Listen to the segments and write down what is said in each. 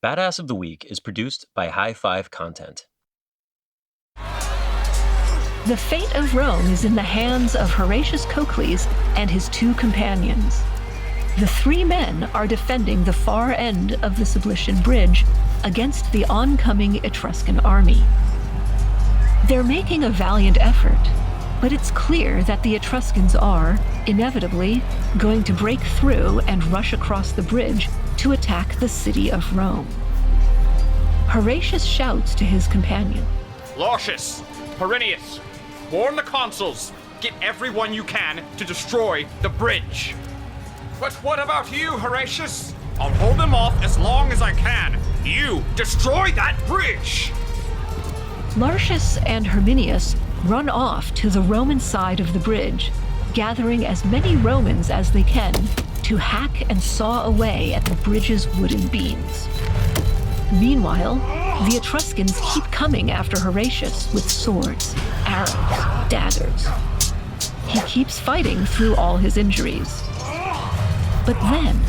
Badass of the Week is produced by High Five Content. The fate of Rome is in the hands of Horatius Cocles and his two companions. The three men are defending the far end of the Sublician Bridge against the oncoming Etruscan army. They're making a valiant effort, but it's clear that the Etruscans are, inevitably, going to break through and rush across the bridge to attack the city of Rome. Horatius shouts to his companion. Lartius, Perinius, warn the consuls. Get everyone you can to destroy the bridge. But what about you, Horatius? I'll hold them off as long as I can. You destroy that bridge! Lartius and Herminius run off to the Roman side of the bridge, gathering as many Romans as they can to hack and saw away at the bridge's wooden beams. Meanwhile, the Etruscans keep coming after Horatius with swords, arrows, daggers. He keeps fighting through all his injuries. But then,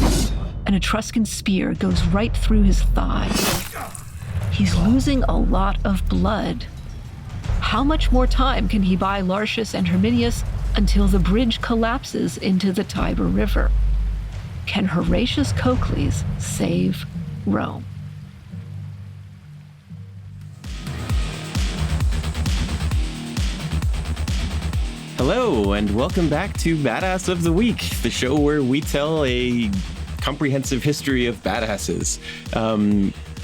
an Etruscan spear goes right through his thigh. He's losing a lot of blood. How much more time can he buy Lartius and Herminius until the bridge collapses into the Tiber River? Can Horatius Cocles save Rome? Hello, and welcome back to Badass of the Week, the show where we tell a comprehensive history of badasses.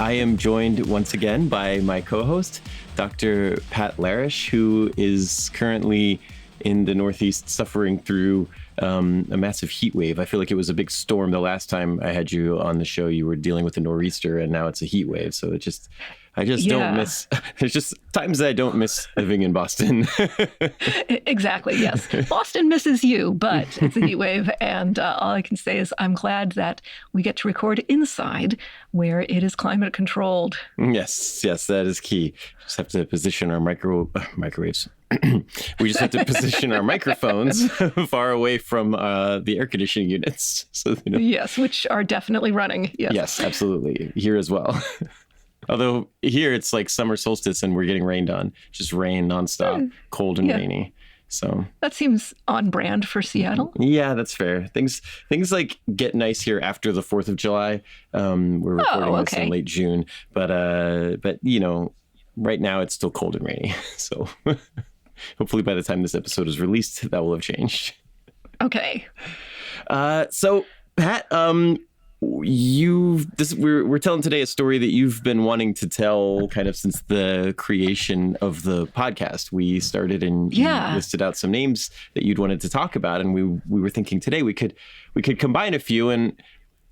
I am joined once again by my co-host, Dr. Pat Larish, who is currently in the Northeast suffering through a massive heat wave. I feel like it was a big storm the last time I had you on the show. You were dealing with a nor'easter, and now it's a heat wave. So I just don't miss, there's just times that I don't miss living in Boston. Exactly, yes. Boston misses you, but it's a heat wave. And all I can say is I'm glad that we get to record inside where it is climate controlled. Yes, that is key. Just have to position our microwaves. We just have to position our microphones far away from the air conditioning units. So, Yes, which are definitely running. Yes, absolutely. Here as well. Although here it's like summer solstice and we're getting rained on. Just rain nonstop, cold and rainy. So that seems on brand for Seattle. Yeah, that's fair. Things like get nice here after the 4th of July. We're recording this in late June, but right now it's still cold and rainy. So hopefully by the time this episode is released, that will have changed. Okay. So Pat, we're telling today a story that you've been wanting to tell kind of since the creation of the podcast. We started and you listed out some names that you'd wanted to talk about, and we were thinking today we could combine a few, and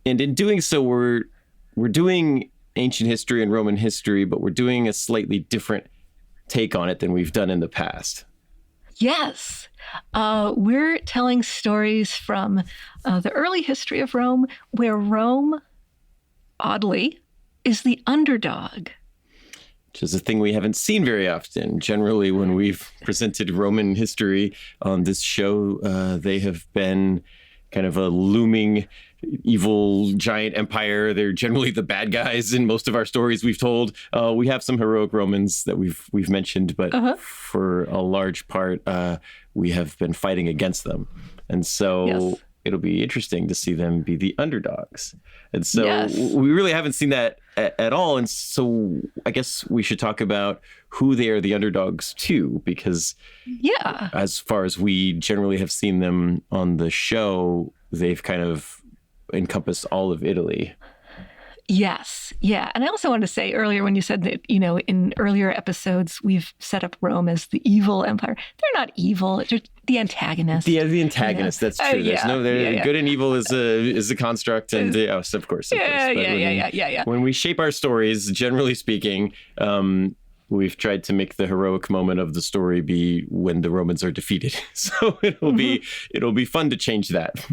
in doing so we're doing ancient history and Roman history, but we're doing a slightly different take on it than we've done in the past. Yes. We're telling stories from the early history of Rome, where Rome, oddly, is the underdog. Which is a thing we haven't seen very often. Generally, when we've presented Roman history on this show, they have been kind of a looming evil giant empire. They're generally the bad guys in most of our stories we've told. We have some heroic Romans that we've mentioned, but for a large part, we have been fighting against them. And so it'll be interesting to see them be the underdogs. And so we really haven't seen that at all. And so I guess we should talk about who they are the underdogs to, because as far as we generally have seen them on the show, they've kind of encompass all of Italy. Yes. Yeah. And I also wanted to say earlier when you said that, in earlier episodes, we've set up Rome as the evil empire. They're not evil. They're the antagonist. The antagonist. That's true. There's good and evil is a construct. And of course. When we shape our stories, generally speaking, we've tried to make the heroic moment of the story be when the Romans are defeated. So it'll be fun to change that.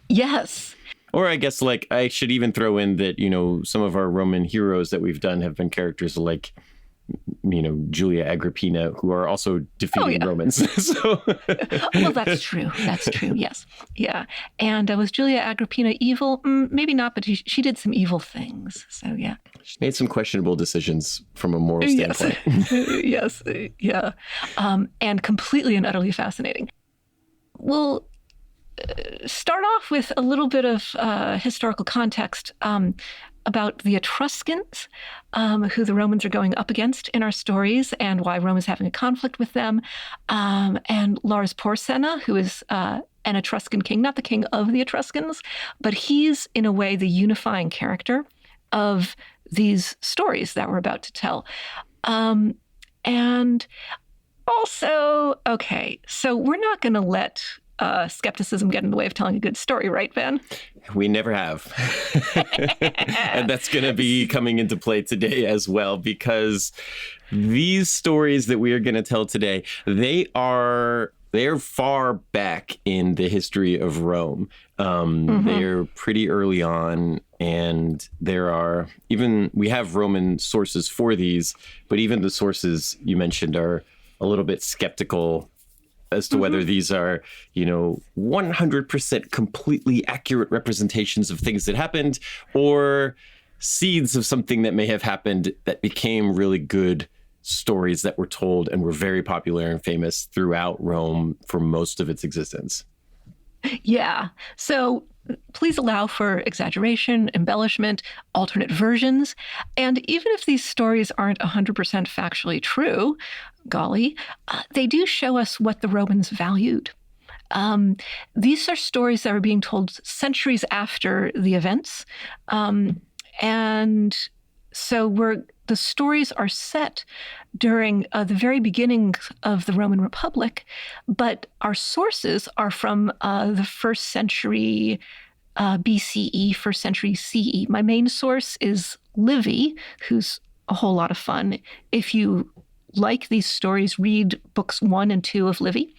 Yes. Or I guess I should even throw in that, some of our Roman heroes that we've done have been characters like, Julia Agrippina, who are also defeating Romans. So. Well, that's true. That's true. Yes. Yeah. And was Julia Agrippina evil? Maybe not, but she did some evil things. So, yeah. She made some questionable decisions from a moral Yes. standpoint. Yes. Yeah. And completely and utterly fascinating. We'll start off with a little bit of historical context about the Etruscans, who the Romans are going up against in our stories, and why Rome is having a conflict with them, and Lars Porsena, who is an Etruscan king, not the king of the Etruscans, but he's in a way the unifying character of these stories that we're about to tell. And also, okay, so we're not going to let skepticism get in the way of telling a good story, right, Ben? We never have. And that's going to be coming into play today as well, because these stories that we are going to tell today, they're far back in the history of Rome. They're pretty early on, and we have Roman sources for these, but even the sources you mentioned are a little bit skeptical as to whether these are, 100% completely accurate representations of things that happened, or seeds of something that may have happened that became really good stories that were told and were very popular and famous throughout Rome for most of its existence. Yeah. So please allow for exaggeration, embellishment, alternate versions. And even if these stories aren't 100% factually true, golly, they do show us what the Romans valued. These are stories that are being told centuries after the events. And so the stories are set during the very beginning of the Roman Republic, but our sources are from the first century BCE, first century CE. My main source is Livy, who's a whole lot of fun. If you like these stories, read books 1 and 2 of Livy,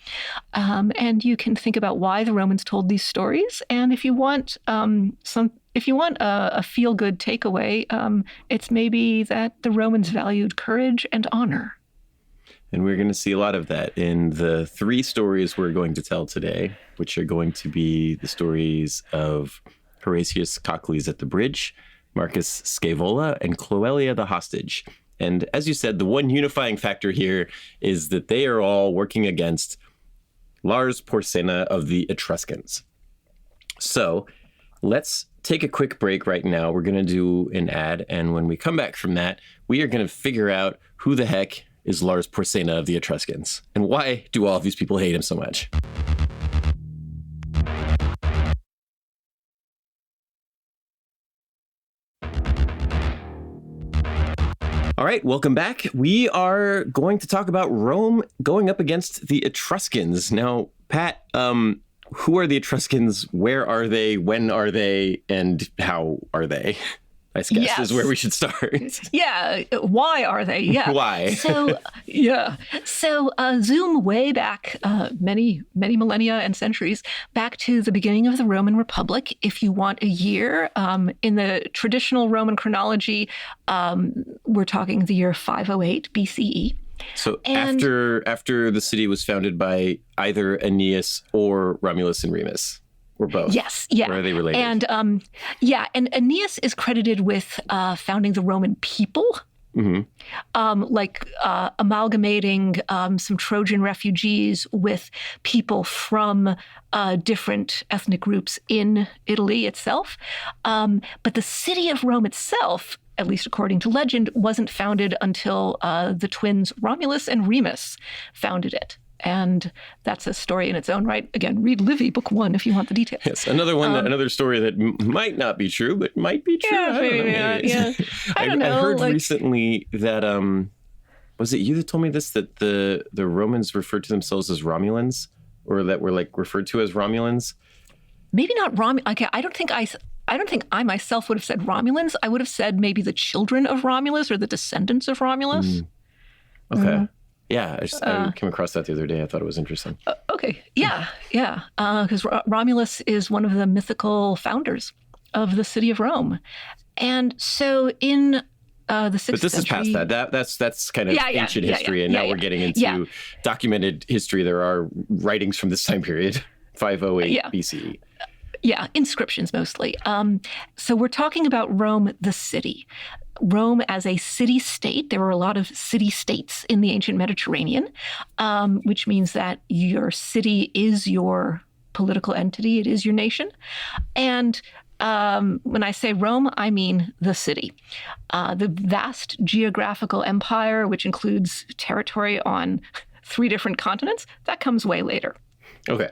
and you can think about why the Romans told these stories. And if you want a feel-good takeaway, it's maybe that the Romans valued courage and honor. And we're going to see a lot of that in the 3 stories we're going to tell today, which are going to be the stories of Horatius Cocles at the bridge, Marcus Scaevola, and Cloelia the hostage. And as you said, the one unifying factor here is that they are all working against Lars Porsena of the Etruscans. So let's take a quick break right now. We're going to do an ad. And when we come back from that, we are going to figure out who the heck is Lars Porsena of the Etruscans, and why do all of these people hate him so much? All right, welcome back. We are going to talk about Rome going up against the Etruscans. Now, Pat, who are the Etruscans? Where are they? When are they? And how are they? I guess is where we should start. Yeah. Why are they? Yeah. Why? So zoom way back many millennia and centuries back to the beginning of the Roman Republic. If you want a year, in the traditional Roman chronology, we're talking the year 508 BCE. So after the city was founded by either Aeneas or Romulus and Remus. Or both? Yes, yeah. Or are they related? And and Aeneas is credited with founding the Roman people, amalgamating some Trojan refugees with people from different ethnic groups in Italy itself. But the city of Rome itself, at least according to legend, wasn't founded until the twins Romulus and Remus founded it. And that's a story in its own right. Again, read Livy, book 1, if you want the details. Yes, another story that might not be true, but might be true. Yeah, I don't know. I heard recently that, was it you that told me this, that the Romans referred to themselves as Romulans, or that were referred to as Romulans? Maybe not Romulans. Okay, I don't think I myself would have said Romulans. I would have said maybe the children of Romulus or the descendants of Romulus. Okay. Yeah, I came across that the other day. I thought it was interesting. Okay. Yeah. Because Romulus is one of the mythical founders of the city of Rome. And so in the 6th century... But this is past that. That's kind of ancient history, and now we're getting into documented history. There are writings from this time period, 508 BCE. Yeah, inscriptions mostly. So we're talking about Rome, the city. Rome as a city-state. There were a lot of city-states in the ancient Mediterranean, which means that your city is your political entity. It is your nation. And when I say Rome, I mean the city. The vast geographical empire, which includes territory on 3 different continents, that comes way later. Okay.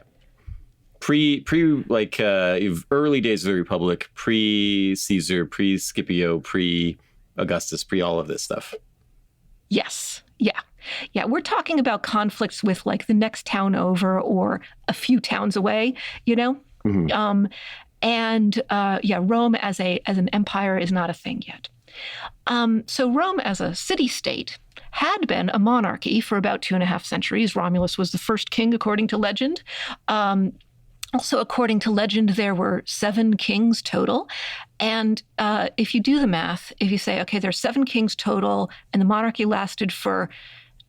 Early days of the Republic, pre-Caesar, pre-Scipio, pre-Augustus, pre all of this stuff. Yes. Yeah. Yeah. We're talking about conflicts with like the next town over or a few towns away, you know? Mm-hmm. Rome as an empire is not a thing yet. So Rome as a city-state had been a monarchy for about 2.5 centuries. Romulus was the first king, according to legend. Also, according to legend, there were 7 kings total. And if you do the math, if you say, okay, there's 7 kings total, and the monarchy lasted for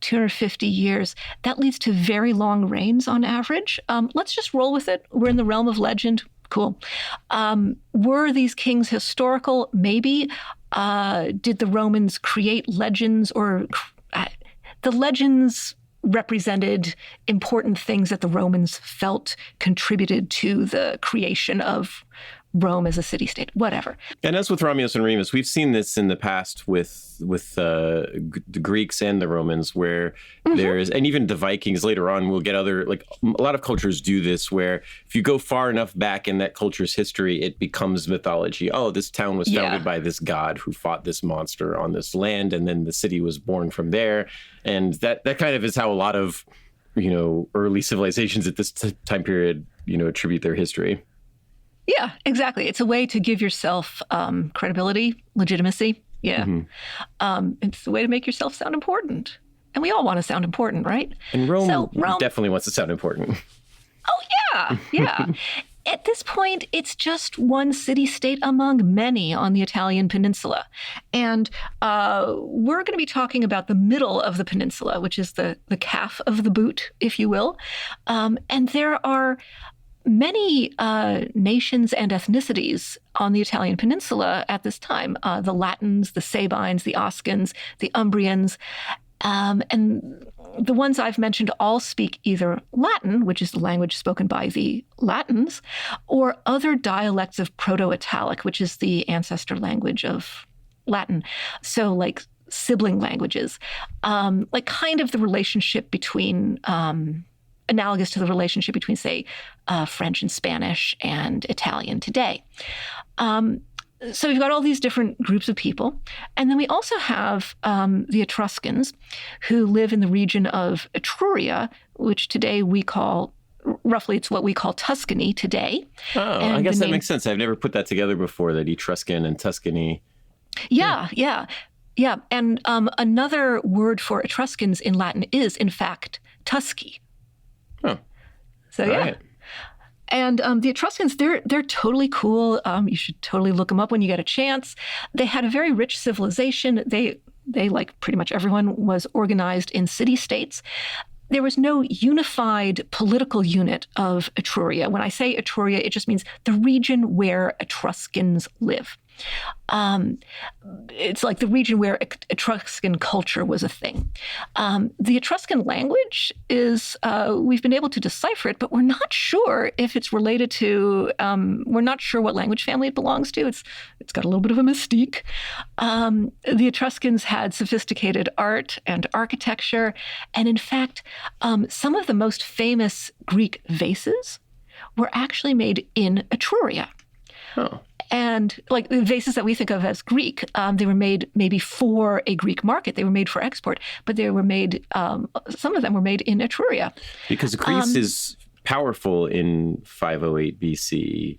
250 years, that leads to very long reigns on average. Let's just roll with it. We're in the realm of legend. Cool. Were these kings historical? Maybe. Did the Romans create legends, or the legends represented important things that the Romans felt contributed to the creation of Rome as a city-state, whatever. And as with Romulus and Remus, we've seen this in the past with the Greeks and the Romans, where there's, and even the Vikings later on, we'll get other, like a lot of cultures do this, where if you go far enough back in that culture's history, it becomes mythology. Oh, this town was founded by this god who fought this monster on this land, and then the city was born from there. And that kind of is how a lot of, early civilizations at this time period, attribute their history. Yeah, exactly. It's a way to give yourself credibility, legitimacy. Yeah. Mm-hmm. It's a way to make yourself sound important. And we all want to sound important, right? And Rome definitely wants to sound important. Oh, yeah. Yeah. At this point, it's just one city-state among many on the Italian peninsula. And we're going to be talking about the middle of the peninsula, which is the calf of the boot, if you will. And there are many nations and ethnicities on the Italian peninsula at this time. The Latins, the Sabines, the Oscans, the Umbrians. And the ones I've mentioned all speak either Latin, which is the language spoken by the Latins, or other dialects of Proto-Italic, which is the ancestor language of Latin. So like sibling languages, like kind of the relationship between analogous to the relationship between, say, French and Spanish and Italian today. So we've got all these different groups of people. And then we also have the Etruscans, who live in the region of Etruria, which today we call, roughly it's what we call Tuscany today. Oh, and I guess that makes sense. I've never put that together before, that Etruscan and Tuscany. Yeah. And another word for Etruscans in Latin is, in fact, Tusci. Oh, so yeah. Right. And the Etruscans, they're totally cool. You should totally look them up when you get a chance. They had a very rich civilization. They like pretty much everyone, was organized in city-states. There was no unified political unit of Etruria. When I say Etruria, it just means the region where Etruscans live. It's like the region where Etruscan culture was a thing. The Etruscan language is, we've been able to decipher it, but we're not sure if it's related to, we're not sure what language family it belongs to. It's got a little bit of a mystique. The Etruscans had sophisticated art and architecture. And in fact, some of the most famous Greek vases were actually made in Etruria. Oh. And like the vases that we think of as Greek, they were made maybe for a Greek market. They were made for export, but they were made, some of them were made in Etruria. Because Greece is powerful in 508 BC.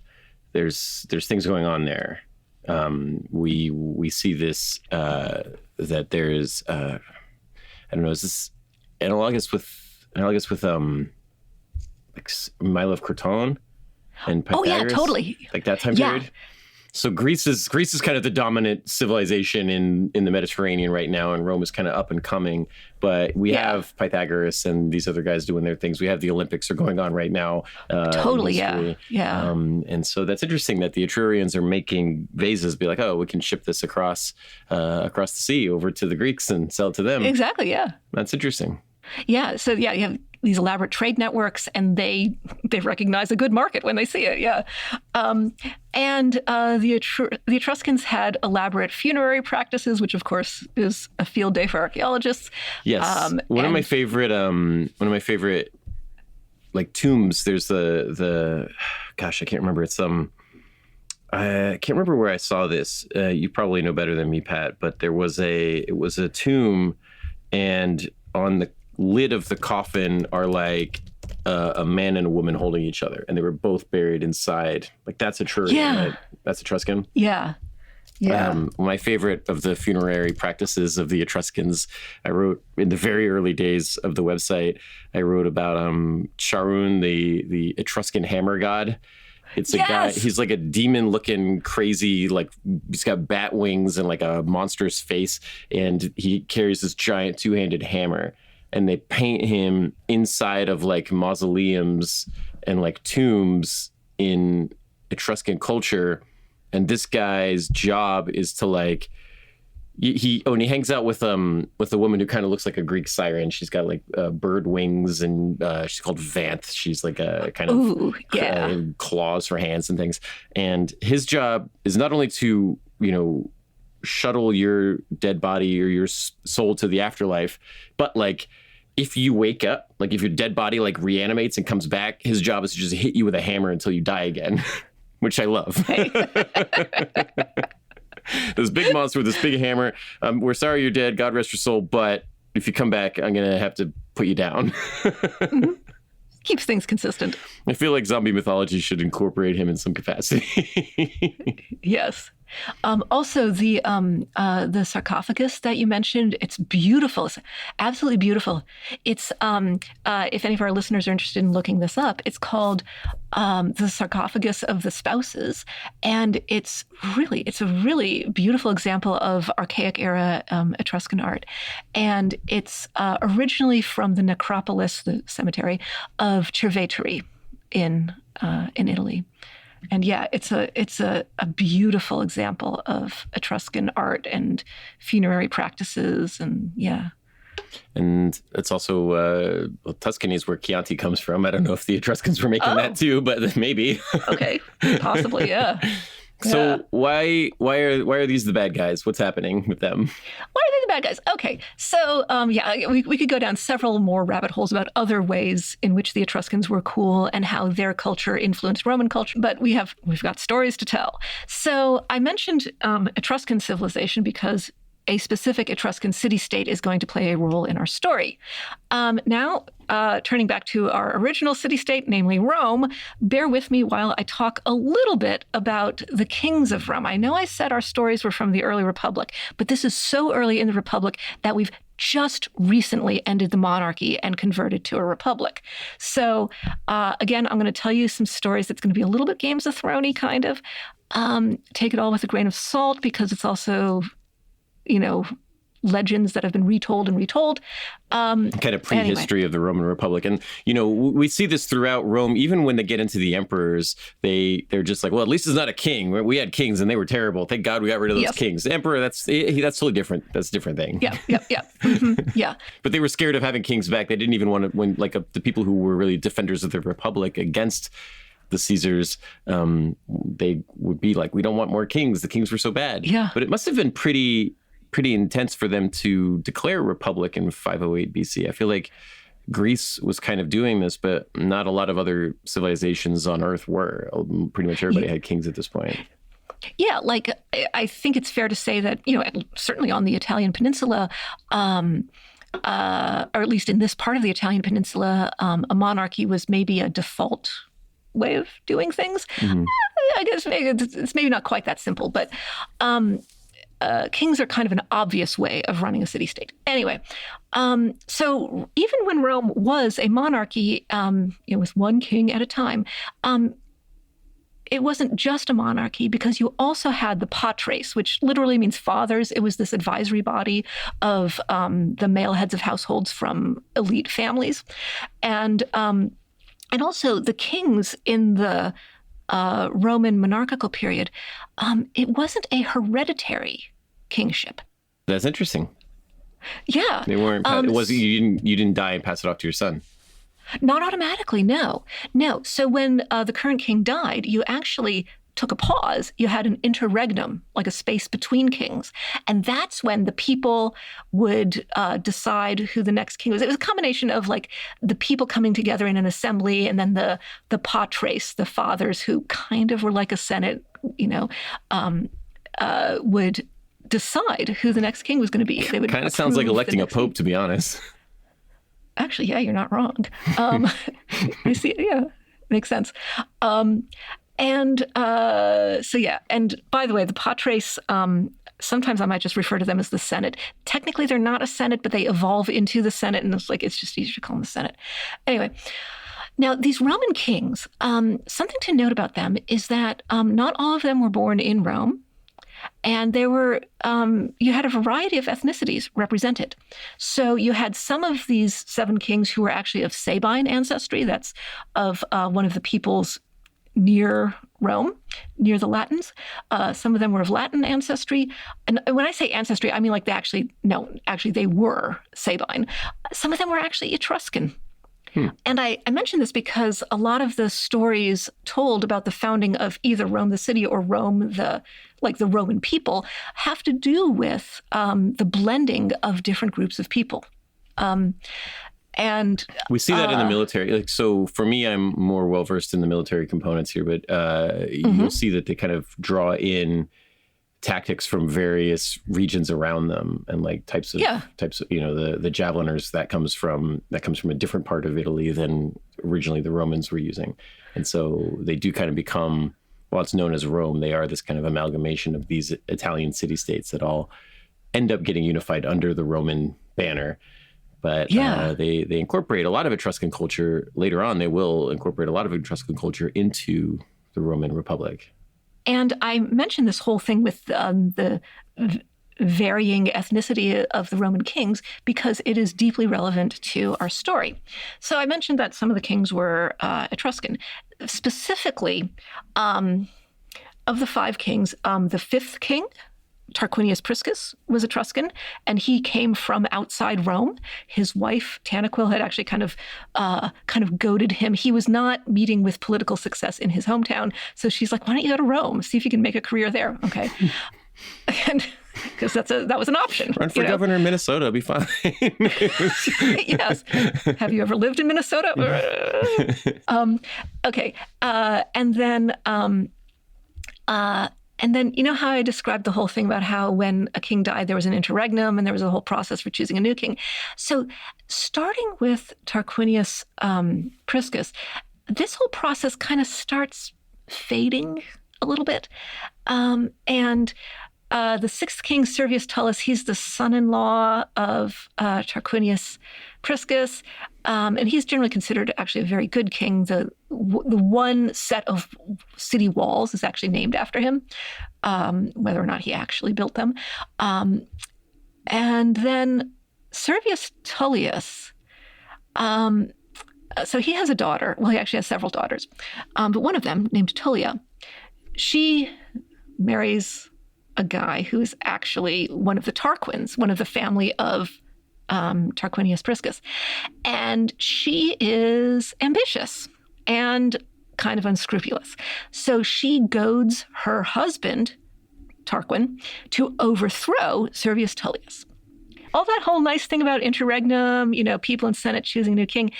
There's things going on there. We see this, that there's, I don't know, is this analogous with like Milo of Croton and Pythagoras? Oh yeah, totally. Like that time period? So Greece is kind of the dominant civilization in the Mediterranean right now, and Rome is kind of up and coming. But we have Pythagoras and these other guys doing their things. We have the Olympics are going on right now. Totally, yeah. And so that's interesting that the Etrurians are making vases. Be like, oh, we can ship this across the sea over to the Greeks and sell it to them. Exactly, yeah. That's interesting. Yeah. So you have these elaborate trade networks, and they recognize a good market when they see it. Yeah. And the Etruscans had elaborate funerary practices, which of course is a field day for archaeologists. Yes. One of my favorite like tombs. There's the gosh, I can't remember. It's I can't remember where I saw this. You probably know better than me, Pat. But it was a tomb, and on the lid of the coffin are like a man and a woman holding each other, and they were both buried inside. Like that's Etrurian, right? That's Etruscan. Yeah. My favorite of the funerary practices of the Etruscans, I wrote in the very early days of the website. I wrote about Charun, the Etruscan hammer god. It's a guy. He's like a demon-looking, crazy. Like he's got bat wings and like a monstrous face, and he carries this giant two-handed hammer. And they paint him inside of like mausoleums and like tombs in Etruscan culture. And this guy's job is to like, he hangs out with a woman who kind of looks like a Greek siren. She's got like bird wings, and she's called Vanth. She's like a kind of claws for hands and things. And his job is not only to, shuttle your dead body or your soul to the afterlife, but like if you wake up, like if your dead body like reanimates and comes back, his job is to just hit you with a hammer until you die again, which I love. This big monster with this big hammer. We're sorry you're dead. God rest your soul. But if you come back, I'm going to have to put you down. Mm-hmm. Keeps things consistent. I feel like zombie mythology should incorporate him in some capacity. Yes. Also, the sarcophagus that you mentioned, it's beautiful. It's absolutely beautiful. It's, if any of our listeners are interested in looking this up, it's called the sarcophagus of the spouses. And it's a really beautiful example of archaic era Etruscan art. And it's originally from the necropolis, the cemetery of Cerveteri in Italy. And yeah, it's a beautiful example of Etruscan art and funerary practices, and yeah. And it's also Tuscany is where Chianti comes from. I don't know if the Etruscans were making that too, but maybe. Okay, possibly, yeah. So why are these the bad guys? What's happening with them? Why are they the bad guys? Okay, so we could go down several more rabbit holes about other ways in which the Etruscans were cool and how their culture influenced Roman culture, but we've got stories to tell. So I mentioned Etruscan civilization because a specific Etruscan city-state is going to play a role in our story. Now, turning back to our original city-state, namely Rome, bear with me while I talk a little bit about the kings of Rome. I know I said our stories were from the early Republic, but this is so early in the Republic that we've just recently ended the monarchy and converted to a republic. So again, I'm going to tell you some stories that's going to be a little bit Games of Thrones-y kind of. Take it all with a grain of salt because it's also legends that have been retold and retold. Kind of prehistory of the Roman Republic. And, we see this throughout Rome. Even when they get into the emperors, they're just like, well, at least it's not a king. We had kings and they were terrible. Thank God we got rid of those kings. The emperor, that's totally different. That's a different thing. Yeah. Mm-hmm. Yeah. But they were scared of having kings back. They didn't even want to, when the people who were really defenders of the Republic against the Caesars, they would be like, we don't want more kings. The kings were so bad. Yeah. But it must have been pretty intense for them to declare a republic in 508 BC. I feel like Greece was kind of doing this, but not a lot of other civilizations on Earth were. Pretty much everybody had kings at this point. Yeah, like I think it's fair to say that, certainly on the Italian peninsula, or at least in this part of the Italian peninsula, a monarchy was maybe a default way of doing things. Mm-hmm. I guess it's maybe not quite that simple, but kings are kind of an obvious way of running a city-state. Anyway, so even when Rome was a monarchy, with one king at a time, it wasn't just a monarchy because you also had the patres, which literally means fathers. It was this advisory body of the male heads of households from elite families. And also the kings in the Roman monarchical period, it wasn't a hereditary kingship. That's interesting. Yeah. They weren't, it wasn't, you didn't die and pass it off to your son. Not automatically, no. So when the current king died, you actually took a pause. You had an interregnum, like a space between kings. And that's when the people would decide who the next king was. It was a combination of like the people coming together in an assembly and then the patres, the fathers who kind of were like a senate, would decide who the next king was going to be. They would kind of sounds like electing a pope, to be honest. Actually, yeah, you're not wrong. You see, yeah, makes sense. And by the way, the patres, sometimes I might just refer to them as the Senate. Technically, they're not a Senate, but they evolve into the Senate, and it's just easier to call them the Senate. Anyway, now these Roman kings, something to note about them is that not all of them were born in Rome. And there were, you had a variety of ethnicities represented. So you had some of these 7 kings who were actually of Sabine ancestry. That's of one of the peoples near Rome, near the Latins. Some of them were of Latin ancestry. And when I say ancestry, I mean like actually they were Sabine. Some of them were actually Etruscan. And I mention this because a lot of the stories told about the founding of either Rome the city or Rome the Roman people have to do with the blending of different groups of people. And we see that in the military. So for me, I'm more well versed in the military components here, but you'll see that they kind of draw in tactics from various regions around them and like types of the javeliners that comes from a different part of Italy than originally the Romans were using. And so they do kind of become, while it's known as Rome, they are this kind of amalgamation of these Italian city-states that all end up getting unified under the Roman banner. But they incorporate a lot of Etruscan culture later on. They will incorporate a lot of Etruscan culture into the Roman Republic. And I mentioned this whole thing with the varying ethnicity of the Roman kings because it is deeply relevant to our story. So I mentioned that some of the kings were Etruscan. Specifically, of the 5 kings, the 5th king, Tarquinius Priscus, was Etruscan, and he came from outside Rome. His wife, Tanaquil, had actually kind of goaded him. He was not meeting with political success in his hometown, so she's like, why don't you go to Rome, see if you can make a career there, okay? And because that was an option. Run for governor in Minnesota, it'll be fine. Yes. Have you ever lived in Minnesota? Okay. And then, you know how I described the whole thing about how when a king died, there was an interregnum and there was a whole process for choosing a new king. So starting with Tarquinius Priscus, this whole process kind of starts fading a little bit. And the 6th king, Servius Tullius, he's the son-in-law of Tarquinius Priscus, and he's generally considered actually a very good king. The one set of city walls is actually named after him, whether or not he actually built them. And then Servius Tullius, so he has a daughter. Well, he actually has several daughters, but one of them, named Tullia, she marries a guy who is actually one of the Tarquins, one of the family of Tarquinius Priscus. And she is ambitious and kind of unscrupulous. So she goads her husband, Tarquin, to overthrow Servius Tullius. All that whole nice thing about interregnum, people in Senate choosing a new king,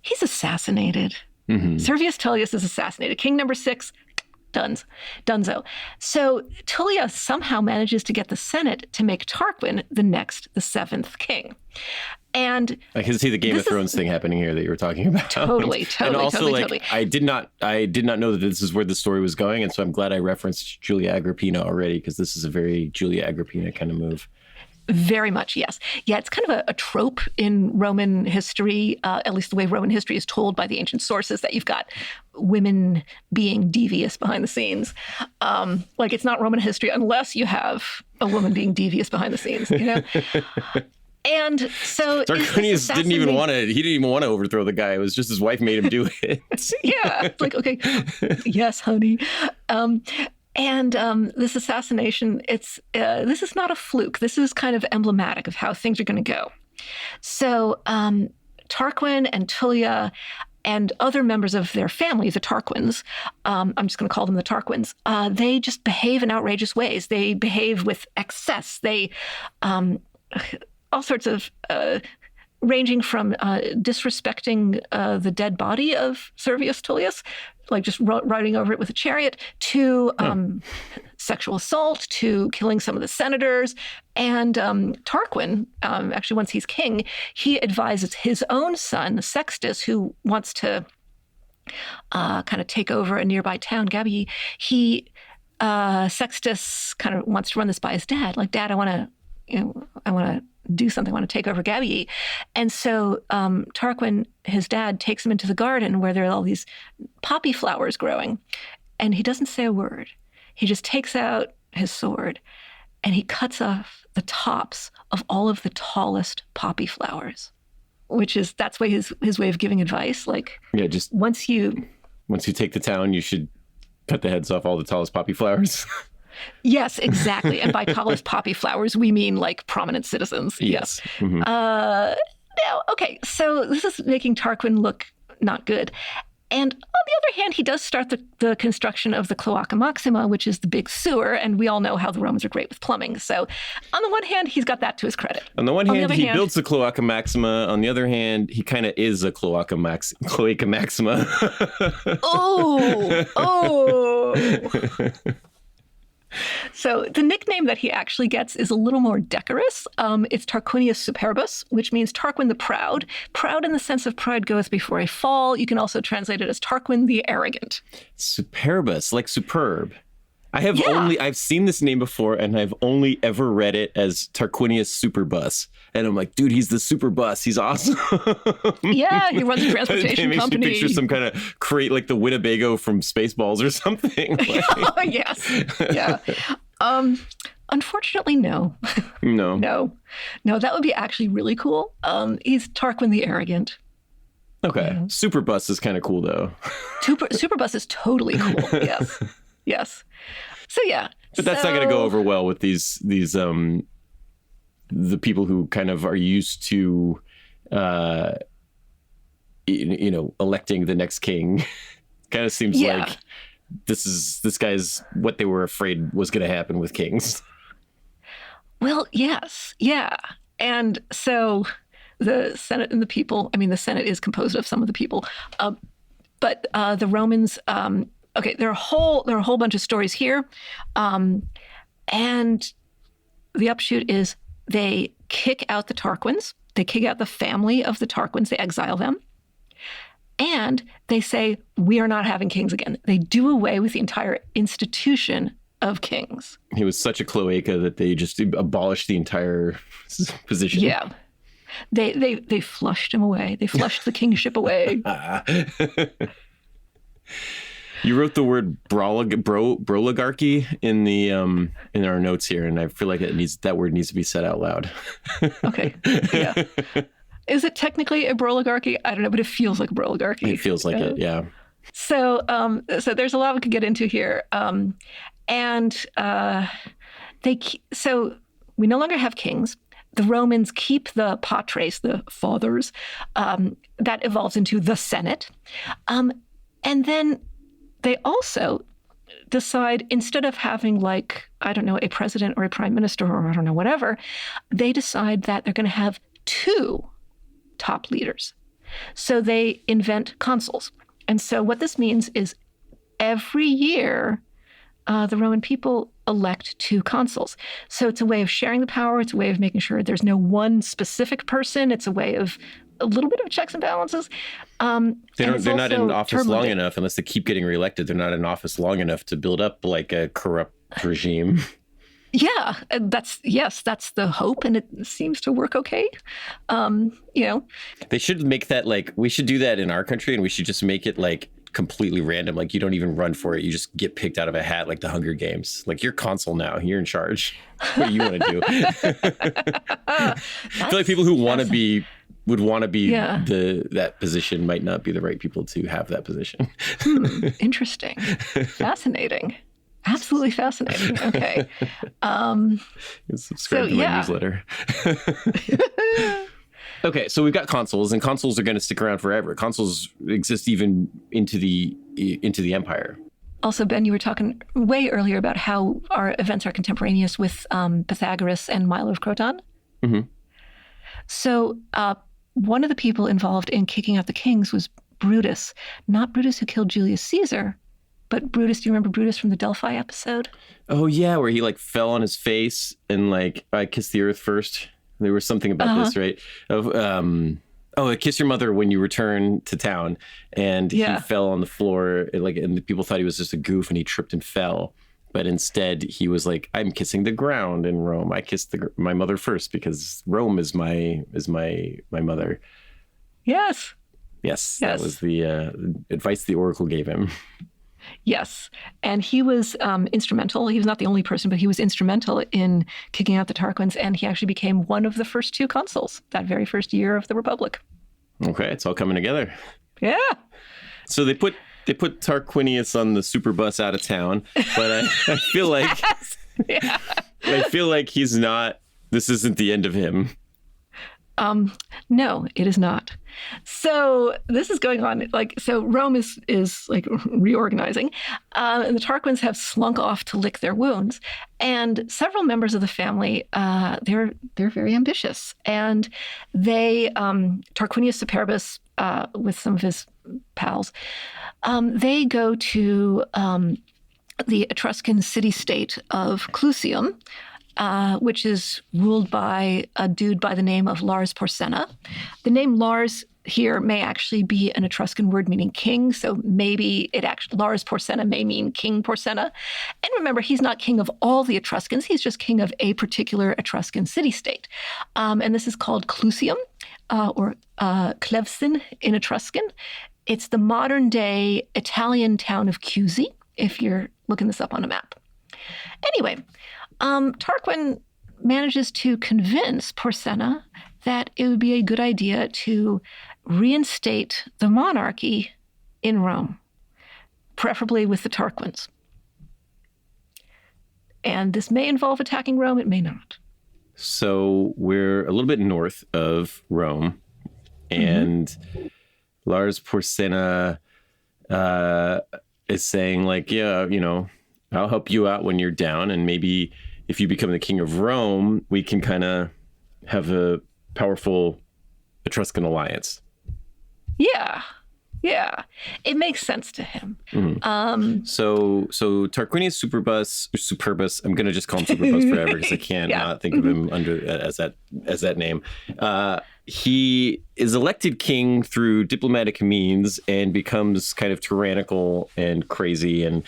he's assassinated. Mm-hmm. Servius Tullius is assassinated. King number 6, Dunzo. So Tullia somehow manages to get the Senate to make Tarquin the 7th king. And I can see the Game of Thrones thing happening here that you were talking about. Totally. And also, totally. I did not know that this is where the story was going, and so I'm glad I referenced Julia Agrippina already, because this is a very Julia Agrippina kind of move. Very much, yes. Yeah, it's kind of a trope in Roman history, at least the way Roman history is told by the ancient sources, that you've got women being devious behind the scenes. Like, it's not Roman history unless you have a woman being devious behind the scenes, you know? And so Tarquinius didn't even want to overthrow the guy. It was just his wife made him do it. Yeah. It's like, okay, yes, honey. And this assassination, this is not a fluke. This is kind of emblematic of how things are going to go. So Tarquin and Tullia and other members of their family, the Tarquins, I'm just going to call them the Tarquins, they just behave in outrageous ways. They behave with excess. They, all sorts of, ranging from disrespecting the dead body of Servius Tullius, like just riding over it with a chariot, to sexual assault, to killing some of the senators. And Tarquin, actually, once he's king, he advises his own son, Sextus, who wants to kind of take over a nearby town, Gabii. Sextus kind of wants to run this by his dad. Like, Dad, I want to do something. I want to take over Gabii. And so Tarquin, his dad, takes him into the garden where there are all these poppy flowers growing. And he doesn't say a word. He just takes out his sword and he cuts off the tops of all of the tallest poppy flowers, that's his way of giving advice. Like, yeah, just once you take the town, you should cut the heads off all the tallest poppy flowers. Yes, exactly. And by tallest poppy flowers, we mean like prominent citizens. Yes. Mm-hmm. Now, okay, so this is making Tarquin look not good. And on the other hand, he does start the construction of the Cloaca Maxima, which is the big sewer, and we all know how the Romans are great with plumbing. So on the one hand, he's got that to his credit. On the one hand, he builds the Cloaca Maxima. On the other hand, he kind of is a Cloaca Maxima. Oh. So the nickname that he actually gets is a little more decorous. It's Tarquinius Superbus, which means Tarquin the Proud. Proud in the sense of pride goes before a fall. You can also translate it as Tarquin the Arrogant. Superbus, like superb. I've seen this name before, and I've only ever read it as Tarquinius Superbus. And I'm like, dude, he's the Superbus. He's awesome. Yeah, he runs a transportation it company. Makes me picture some kind of crate like the Winnebago from Spaceballs or something. Oh, yes. Yeah. Unfortunately, no. No. No, that would be actually really cool. He's Tarquin the Arrogant. Okay. Yeah. Superbus is kind of cool, though. Superbus is totally cool. Yes. Yes. So, yeah. But that's not going to go over well with these the people who kind of are used to, electing the next king. Kind of seems like this guy's what they were afraid was going to happen with kings. Well, yes. Yeah. And so the Senate and the people, the Senate is composed of some of the people, but the Romans, okay, there are a whole bunch of stories here. And the upshot is they kick out the Tarquins. They kick out the family of the Tarquins. They exile them. And they say, we are not having kings again. They do away with the entire institution of kings. He was such a cloaca that they just abolished the entire position. Yeah. They flushed him away. They flushed the kingship away. You wrote the word broligarchy in our notes here, and I feel like that word needs to be said out loud. Okay. Yeah. Is it technically a broligarchy? I don't know, but it feels like a broligarchy. It feels like it, yeah. So there's a lot we could get into here, so we no longer have kings. The Romans keep the patres, the fathers. That evolves into the Senate, and then they also decide, instead of having a president or a prime minister or whatever, they decide that they're going to have two top leaders. So they invent consuls. And so what this means is every year, the Roman people elect two consuls. So it's a way of sharing the power. It's a way of making sure there's no one specific person. It's a way of a little bit of checks and balances. They're not in office long enough, unless they keep getting reelected. They're not in office long enough to build up like a corrupt regime. Yeah, that's the hope, and it seems to work okay. They should make that we should do that in our country, and we should just make it completely random. Like you don't even run for it. You just get picked out of a hat like the Hunger Games. Like you're consul now. You're in charge. What do you want to do? I feel like people who would want to be that position might not be the right people to have that position. Interesting. Fascinating. Absolutely fascinating. Okay. Subscribe to my newsletter. Okay, so we've got consuls, and consuls are going to stick around forever. Consuls exist even into the empire. Also, Ben, you were talking way earlier about how our events are contemporaneous with Pythagoras and Milo of Croton. Mm-hmm. So one of the people involved in kicking out the kings was Brutus. Not Brutus who killed Julius Caesar, but Brutus. Do you remember Brutus from the Delphi episode? Oh, yeah, where he like fell on his face and like, I kissed the earth first. There was something about this, right? Kiss your mother when you return to town. And he fell on the floor, and the people thought he was just a goof, and he tripped and fell. But instead, he was like, "I'm kissing the ground in Rome. I kissed my mother first because Rome is my mother." Yes. Yes, that was the advice the oracle gave him. Yes. And he was instrumental. He was not the only person, but he was instrumental in kicking out the Tarquins. And he actually became one of the first 2 consuls that very first year of the Republic. Okay, it's all coming together. Yeah. So they put Tarquinius on the super bus out of town, but I feel like I feel like he's not. This isn't the end of him. No, it is not. So this is going on. So Rome is like reorganizing, and the Tarquins have slunk off to lick their wounds. And several members of the family, they're very ambitious, and they Tarquinius Superbus, with some of his pals, they go to the Etruscan city-state of Clusium, which is ruled by a dude by the name of Lars Porsena. The name Lars here may actually be an Etruscan word meaning king, so maybe Lars Porsena may mean King Porsena. And remember, he's not king of all the Etruscans, he's just king of a particular Etruscan city-state. And this is called Clusium, or Clevsin in Etruscan. It's the modern-day Italian town of Chiusi, if you're looking this up on a map. Anyway, Tarquin manages to convince Porsena that it would be a good idea to reinstate the monarchy in Rome, preferably with the Tarquins. And this may involve attacking Rome, it may not. So we're a little bit north of Rome, and Lars Porsena is saying, like, I'll help you out when you're down, and maybe if you become the king of Rome, we can kind of have a powerful Etruscan alliance. Yeah. It makes sense to him. Mm-hmm. So Tarquinius Superbus, I'm going to just call him Superbus forever because I can't not think of him as that name. He is elected king through diplomatic means and becomes kind of tyrannical and crazy, and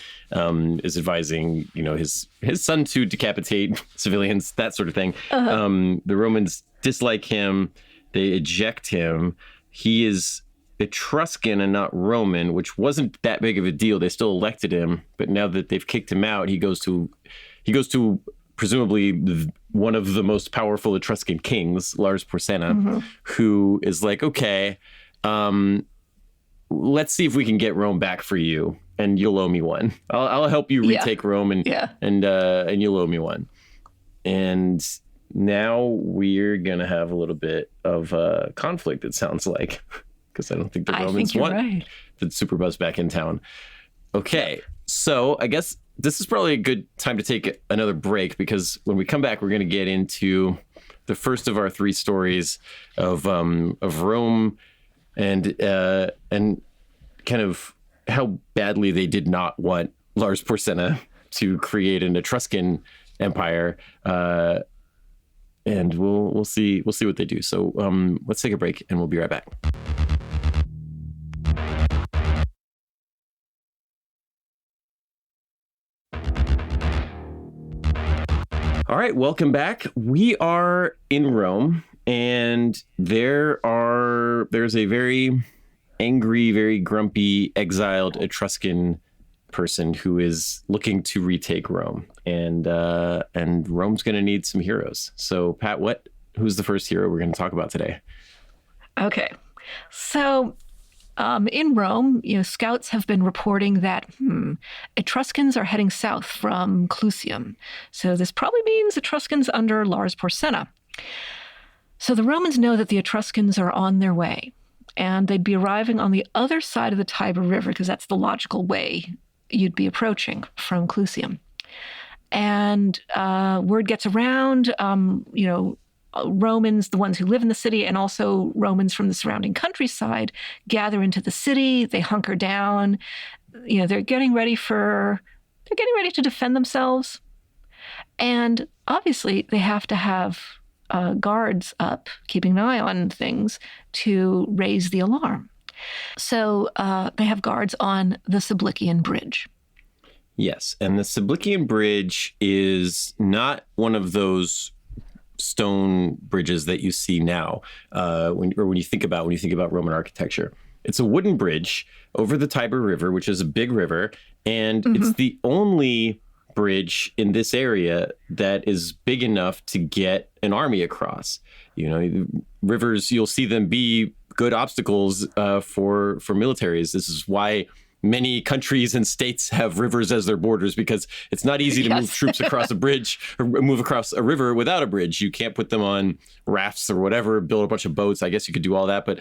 is advising, his son to decapitate civilians, that sort of thing. The Romans dislike him. They eject him. He is Etruscan and not Roman, which wasn't that big of a deal. They still elected him, but now that they've kicked him out, he goes to presumably one of the most powerful Etruscan kings, Lars Porsena, who is like, okay, let's see if we can get Rome back for you, and you'll owe me one. I'll help you retake Rome, and you'll owe me one. And now we're gonna have a little bit of conflict, it sounds like, because I don't think the Romans want the Superbus back in town. Okay, so I guess this is probably a good time to take another break, because when we come back, we're going to get into the first of our 3 stories of Rome and kind of how badly they did not want Lars Porsena to create an Etruscan empire. And we'll see what they do. So let's take a break, and we'll be right back. All right, welcome back. We are in Rome, and there's a very angry, very grumpy, exiled Etruscan person who is looking to retake Rome, and Rome's going to need some heroes. So, Pat, who's the first hero we're going to talk about today? Okay, so in Rome, scouts have been reporting that Etruscans are heading south from Clusium. So this probably means Etruscans under Lars Porsena. So the Romans know that the Etruscans are on their way, and they'd be arriving on the other side of the Tiber River because that's the logical way you'd be approaching from Clusium. And word gets around, Romans, the ones who live in the city, and also Romans from the surrounding countryside gather into the city. They hunker down. They're getting ready to defend themselves. And obviously they have to have guards up, keeping an eye on things to raise the alarm. So they have guards on the Sublician Bridge. Yes, and the Sublician Bridge is not one of those stone bridges that you see now when you think about Roman architecture. It's a wooden bridge over the Tiber River, which is a big river, and it's the only bridge in this area that is big enough to get an army across. Rivers, you'll see them be good obstacles for militaries. This is why many countries and states have rivers as their borders, because it's not easy to move troops across a bridge or move across a river without a bridge. You can't put them on rafts or whatever, build a bunch of boats. I guess you could do all that, but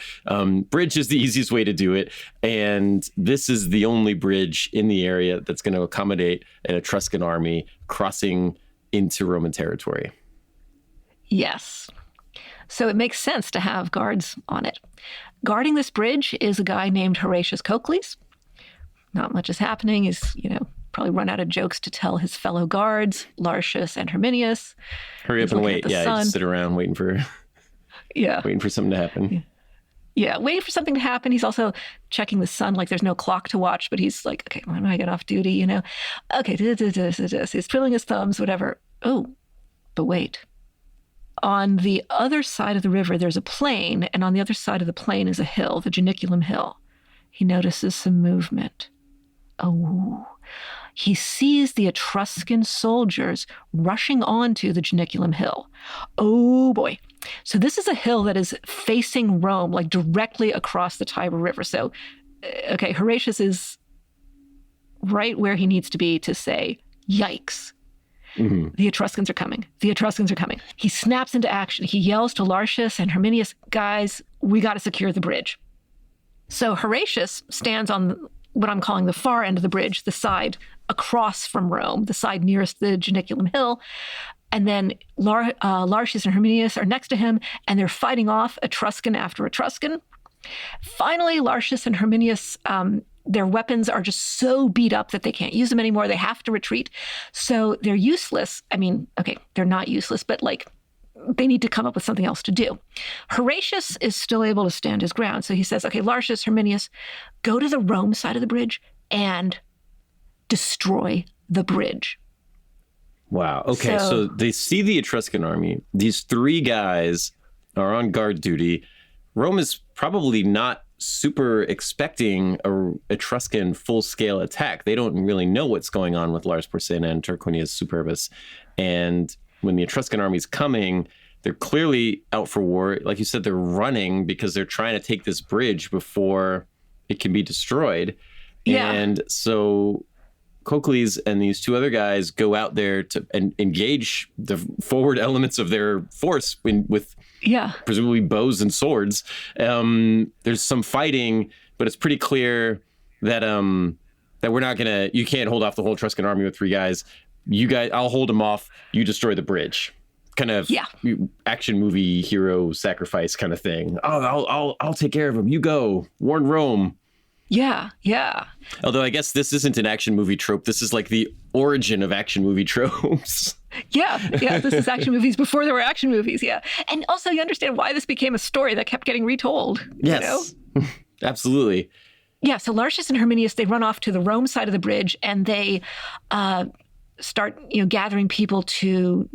bridge is the easiest way to do it. And this is the only bridge in the area that's going to accommodate an Etruscan army crossing into Roman territory. Yes. So it makes sense to have guards on it. Guarding this bridge is a guy named Horatius Cocles. Not much is happening. He's, probably run out of jokes to tell his fellow guards, Lartius and Herminius. Hurry up and wait. Yeah, just sit around waiting for something to happen. Yeah, waiting for something to happen. He's also checking the sun, like there's no clock to watch, but he's like, okay, when do I get off duty, Okay, he's twiddling his thumbs, whatever. Oh, but wait. On the other side of the river, there's a plain, and on the other side of the plain is a hill, the Janiculum Hill. He notices some movement. Oh, he sees the Etruscan soldiers rushing onto the Janiculum Hill. Oh, boy. So this is a hill that is facing Rome, like directly across the Tiber River. So, okay, Horatius is right where he needs to be to say, yikes. The Etruscans are coming. The Etruscans are coming. He snaps into action. He yells to Lartius and Herminius, guys, we got to secure the bridge. So Horatius stands on what I'm calling the far end of the bridge, the side across from Rome, the side nearest the Janiculum Hill. And then Lartius and Herminius are next to him, and they're fighting off Etruscan after Etruscan. Finally, Lartius and Herminius, their weapons are just so beat up that they can't use them anymore. They have to retreat. So they're useless. I mean, okay, they're not useless, but they need to come up with something else to do. Horatius is still able to stand his ground. So he says, okay, Lartius, Herminius, go to the Rome side of the bridge and destroy the bridge. Wow. Okay. So they see the Etruscan army. These three guys are on guard duty. Rome is probably not super expecting a Etruscan full-scale attack. They don't really know what's going on with Lars Porsena and Tarquinius Superbus. And when the Etruscan army's coming, they're clearly out for war. Like you said, they're running because they're trying to take this bridge before it can be destroyed. Yeah. And so Cocles and these two other guys go out there to engage the forward elements of their force with presumably bows and swords. There's some fighting, but it's pretty clear that you can't hold off the whole Etruscan army with three guys. You guys, I'll hold them off. You destroy the bridge. Kind of action movie hero sacrifice kind of thing. Oh, I'll take care of him. You go. Warn Rome. Yeah. Although I guess this isn't an action movie trope. This is like the origin of action movie tropes. Yeah. This is action movies before there were action movies. Yeah. And also you understand why this became a story that kept getting retold. Yes. Absolutely. Yeah. So Lartius and Herminius, they run off to the Rome side of the bridge and they start, gathering people to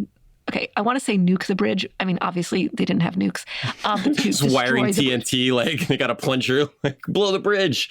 okay, I want to say nuke the bridge. I mean, obviously they didn't have nukes. But to Just wiring destroy the TNT, like they got a plunger, like blow the bridge.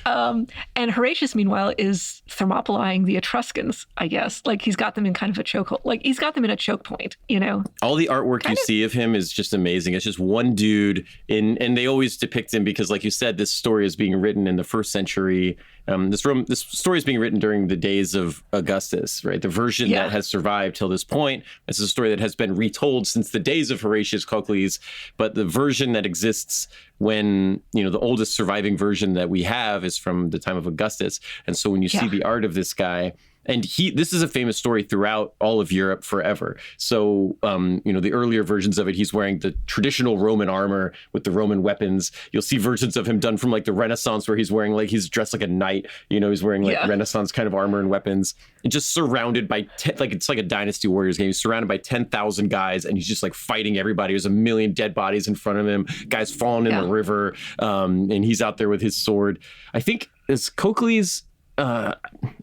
And Horatius, meanwhile, is thermopylaing the Etruscans, I guess. Like he's got them in kind of a chokehold. Like he's got them in a choke point, you know? All the artwork you see of him is just amazing. It's just one dude and they always depict him because, like you said, this story is being written in the first century. This story is being written during the days of Augustus, right? The version that has survived till this point. This is a story that has been retold since the days of Horatius Cocles, but the version that exists when, the oldest surviving version that we have is from the time of Augustus. And so when you see the art of this guy, and this is a famous story throughout all of Europe forever. So, the earlier versions of it, he's wearing the traditional Roman armor with the Roman weapons. You'll see versions of him done from like the Renaissance where he's wearing he's dressed like a knight. He's wearing Renaissance kind of armor and weapons. And just surrounded by, it's like a Dynasty Warriors game. He's surrounded by 10,000 guys and he's just like fighting everybody. There's a million dead bodies in front of him. Guys falling in the river. And he's out there with his sword. I think it's Cocles... and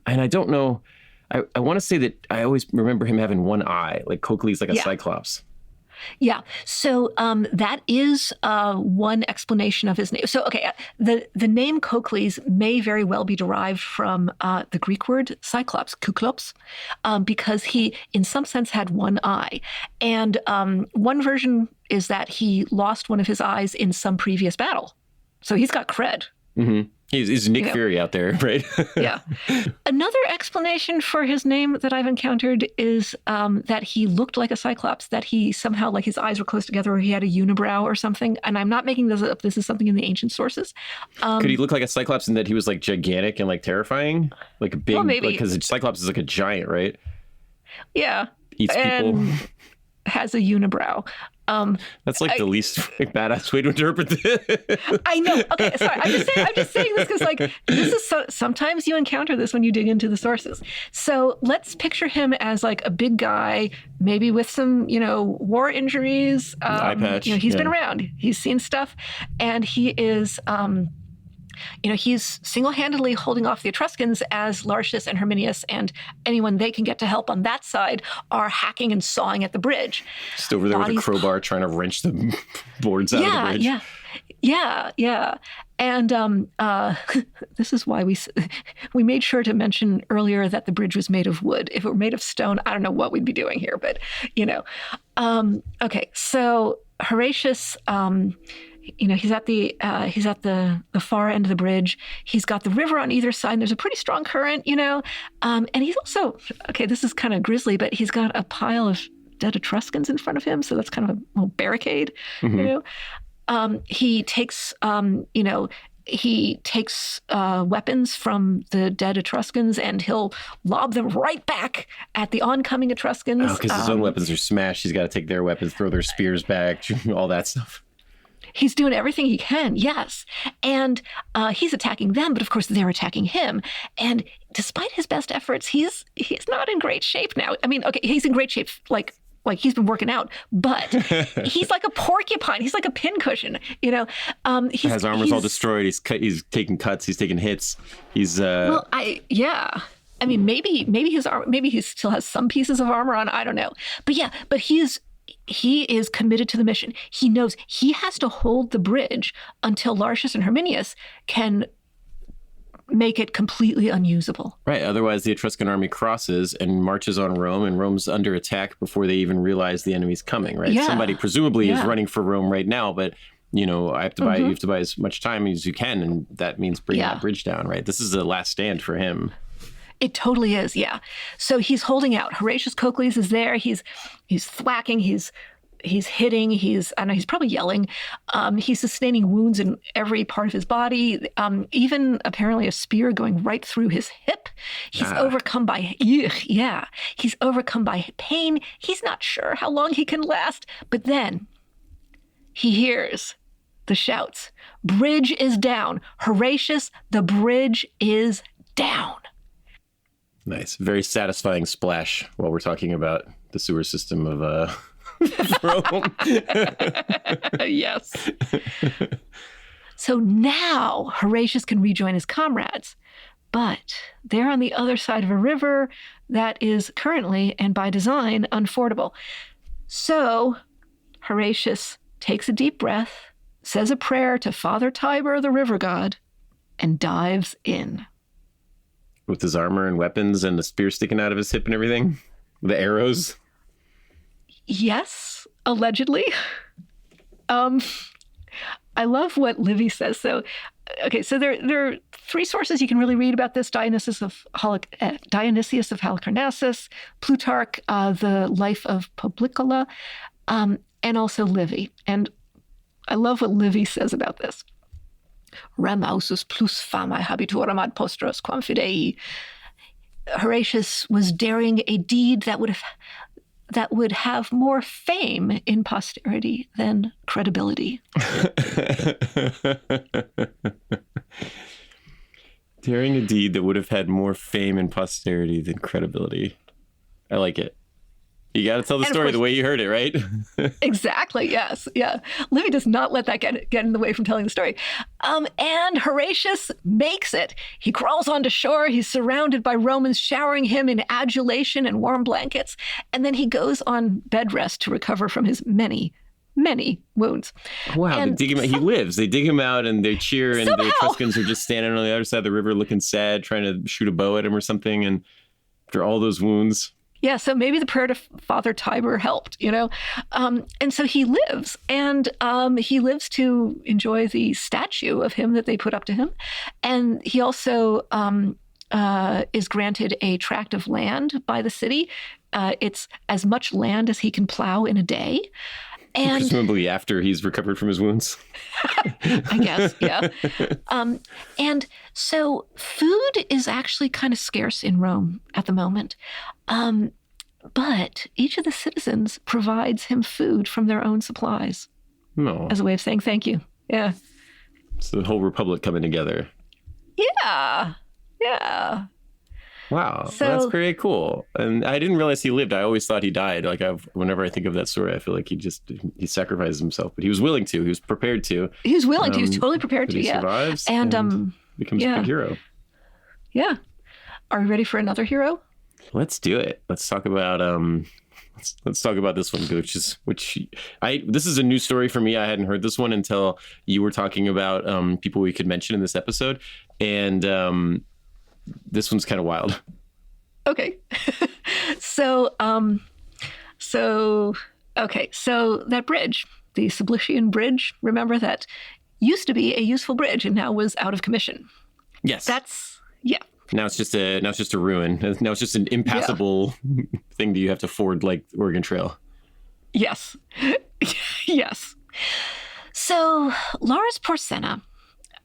I don't know, I want to say that I always remember him having one eye, like Cocles, like a cyclops. Yeah. So that is one explanation of his name. So, okay, the name Cocles may very well be derived from the Greek word cyclops, kuklops, because he, in some sense, had one eye. And one version is that he lost one of his eyes in some previous battle. So he's got cred. Mm-hmm. He's Nick Fury out there, right? Yeah. Another explanation for his name that I've encountered is that he looked like a cyclops, that he somehow, like his eyes were close together or he had a unibrow or something. And I'm not making this up. This is something in the ancient sources. Could he look like a cyclops in that he was like gigantic and like terrifying? Like a big, well, maybe. Because a cyclops is like a giant, right? Yeah. Eats people. Has a unibrow. That's like the least badass way to interpret this. I know. Okay, sorry. I'm just saying this because this is sometimes you encounter this when you dig into the sources. So let's picture him as like a big guy, maybe with some, war injuries. Eye patch. He's been around. He's seen stuff, and he is. He's single-handedly holding off the Etruscans as Lartius and Herminius and anyone they can get to help on that side are hacking and sawing at the bridge. Just over there with a crowbar trying to wrench the boards out of the bridge. Yeah. And this is why we made sure to mention earlier that the bridge was made of wood. If it were made of stone, I don't know what we'd be doing here, but, Okay, so Horatius... he's at the far end of the bridge. He's got the river on either side. And there's a pretty strong current, and he's also, okay, this is kind of grisly, but he's got a pile of dead Etruscans in front of him. So that's kind of a little barricade, He takes, weapons from the dead Etruscans and he'll lob them right back at the oncoming Etruscans. Oh, because his own weapons are smashed. He's got to take their weapons, throw their spears back, all that stuff. He's doing everything he can, yes. And he's attacking them, but of course they're attacking him. And despite his best efforts, he's not in great shape now. I mean, okay, he's in great shape, like he's been working out, but he's like a porcupine. He's like a pincushion, His armor's all destroyed. He's taking cuts. He's taking hits. He's I mean, maybe he still has some pieces of armor on. I don't know, but he is committed to the mission. He knows he has to hold the bridge until Lartius and Herminius can make it completely unusable. Right. Otherwise, the Etruscan army crosses and marches on Rome, and Rome's under attack before they even realize the enemy's coming, right? Yeah. Somebody presumably is running for Rome right now, but you have to buy you have to buy as much time as you can, and that means bringing that bridge down, right? This is the last stand for him. It totally is, yeah. So he's holding out. Horatius Cocles is there. He's thwacking. He's hitting. He's probably yelling. He's sustaining wounds in every part of his body. Even apparently a spear going right through his hip. He's overcome by He's overcome by pain. He's not sure how long he can last. But then he hears the shouts. Bridge is down. Horatius, the bridge is down. Nice. Very satisfying splash while we're talking about the sewer system of Rome. Yes. So now Horatius can rejoin his comrades. But they're on the other side of a river that is currently, and by design, unfordable. So Horatius takes a deep breath, says a prayer to Father Tiber, the river god, and dives in. With his armor and weapons and the spear sticking out of his hip and everything? The arrows? Yes, allegedly. I love what Livy says. So there are three sources you can really read about this: Dionysius of Halicarnassus, Plutarch, the Life of Publicola, and also Livy. And I love what Livy says about this. Rem ausus plus famae habiturum ad postros quam fidei. Horatius was daring a deed that would have more fame in posterity than credibility. Daring a deed that would have had more fame in posterity than credibility. I like it. You got to tell the story the way you heard it, right? Exactly, yes. Yeah. Livy does not let that get in the way from telling the story. And Horatius makes it. He crawls onto shore. He's surrounded by Romans showering him in adulation and warm blankets. And then he goes on bed rest to recover from his many wounds. Wow, and they dig him out. He lives. They dig him out and they cheer, and the Etruscans are just standing on the other side of the river looking sad, trying to shoot a bow at him or something. And after all those wounds... Yeah, so maybe the prayer to Father Tiber helped, And so he lives, and he lives to enjoy the statue of him that they put up to him. And he also is granted a tract of land by the city. It's as much land as he can plow in a day. And presumably after he's recovered from his wounds. I guess, yeah. And so food is actually kind of scarce in Rome at the moment. But each of the citizens provides him food from their own supplies as a way of saying thank you. Yeah. It's the whole republic coming together. Yeah. Yeah. Wow, so, that's pretty cool. And I didn't realize he lived. I always thought he died. Like whenever I think of that story, I feel like he sacrificed himself, but he was willing to. He was prepared to. He was willing to. He was totally prepared to. He survives and becomes a big hero. Yeah. Are we ready for another hero? Let's do it. Let's talk about let's talk about this one, this is a new story for me. I hadn't heard this one until you were talking about people we could mention in this episode, and this one's kind of wild. Okay. So that bridge, the Sublician Bridge, remember that used to be a useful bridge and now was out of commission. Yes. Yeah. Now it's just a ruin. Now it's just an impassable thing that you have to ford like Oregon Trail. Yes. Yes. So Lars Porsena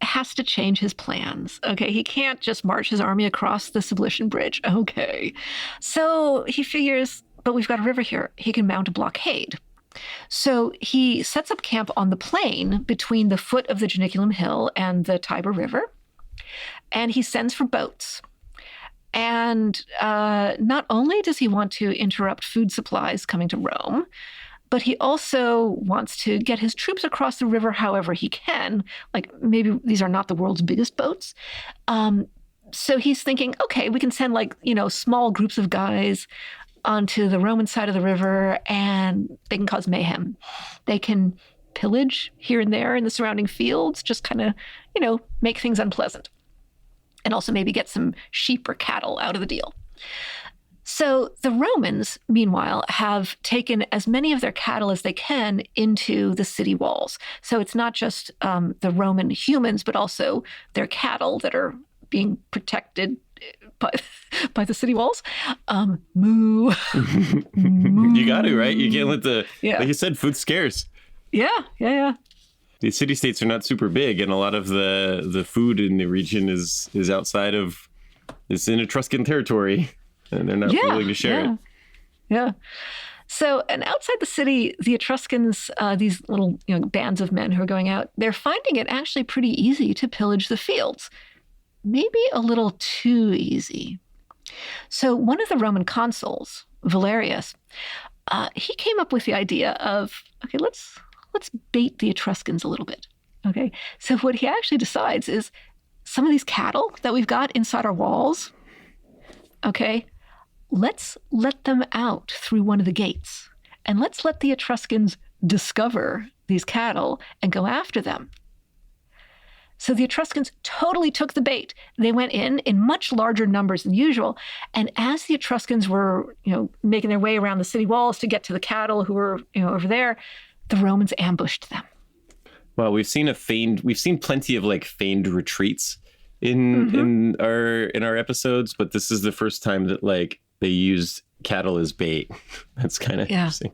has to change his plans. Okay, he can't just march his army across the Sublician Bridge. Okay. So he figures, but we've got a river here. He can mount a blockade. So he sets up camp on the plain between the foot of the Janiculum Hill and the Tiber River, and he sends for boats. And not only does he want to interrupt food supplies coming to Rome, but he also wants to get his troops across the river however he can. Like, maybe these are not the world's biggest boats. So he's thinking, okay, we can send small groups of guys onto the Roman side of the river and they can cause mayhem. They can pillage here and there in the surrounding fields, just kind of, make things unpleasant. And also maybe get some sheep or cattle out of the deal. So the Romans, meanwhile, have taken as many of their cattle as they can into the city walls. So it's not just the Roman humans, but also their cattle that are being protected by the city walls. Moo. Moo. You got to, right? You can't let like you said, food's scarce. Yeah. The city-states are not super big, and a lot of the food in the region is outside of, it's in Etruscan territory. And they're not willing to share it. Yeah. So, and outside the city, the Etruscans, these little bands of men who are going out, they're finding it actually pretty easy to pillage the fields. Maybe a little too easy. So one of the Roman consuls, Valerius, he came up with the idea of, okay, let's bait the Etruscans a little bit. Okay. So what he actually decides is, some of these cattle that we've got inside our walls, okay, let's let them out through one of the gates. And let's let the Etruscans discover these cattle and go after them. So the Etruscans totally took the bait. They went in much larger numbers than usual. And as the Etruscans were, making their way around the city walls to get to the cattle who were, over there, the Romans ambushed them. Well, we've seen plenty of like feigned retreats in our episodes, but this is the first time that like they used cattle as bait. That's kind of interesting.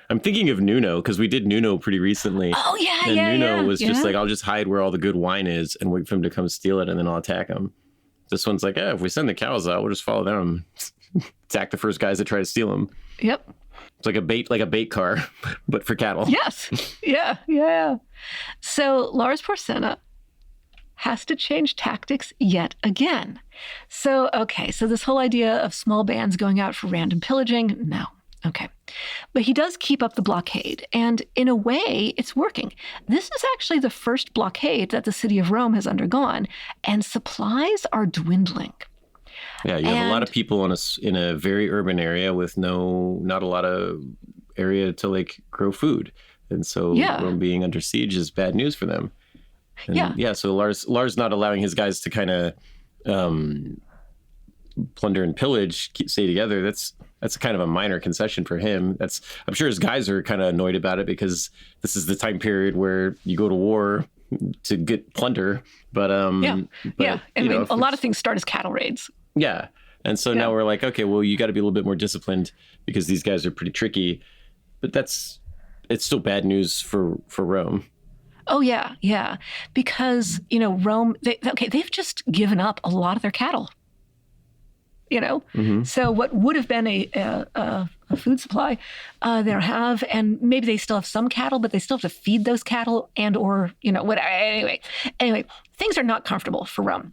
I'm thinking of Nuno, because we did Nuno pretty recently. Oh, yeah, and Nuno was just like, I'll just hide where all the good wine is and wait for him to come steal it, and then I'll attack him. This one's like, if we send the cows out, we'll just follow them. Attack the first guys that try to steal them. Yep. It's like a bait car, but for cattle. Yes. Yeah. So Lars Porsena has to change tactics yet again. So this whole idea of small bands going out for random pillaging, no. Okay. But he does keep up the blockade, and in a way, it's working. This is actually the first blockade that the city of Rome has undergone, and supplies are dwindling. Yeah, you have a lot of people in a very urban area with not a lot of area to like grow food. And so Rome being under siege is bad news for them. And so Lars not allowing his guys to kind of plunder and pillage, stay together, that's kind of a minor concession for him. I'm sure his guys are kind of annoyed about it, because this is the time period where you go to war to get plunder. But a lot of things start as cattle raids. Yeah. And so now we're like, okay, well, you got to be a little bit more disciplined because these guys are pretty tricky. But it's still bad news for Rome. Oh, yeah. Because, Rome, they've just given up a lot of their cattle. So what would have been a food supply, they don't have, and maybe they still have some cattle, but they still have to feed those cattle or whatever. Anyway, things are not comfortable for Rome.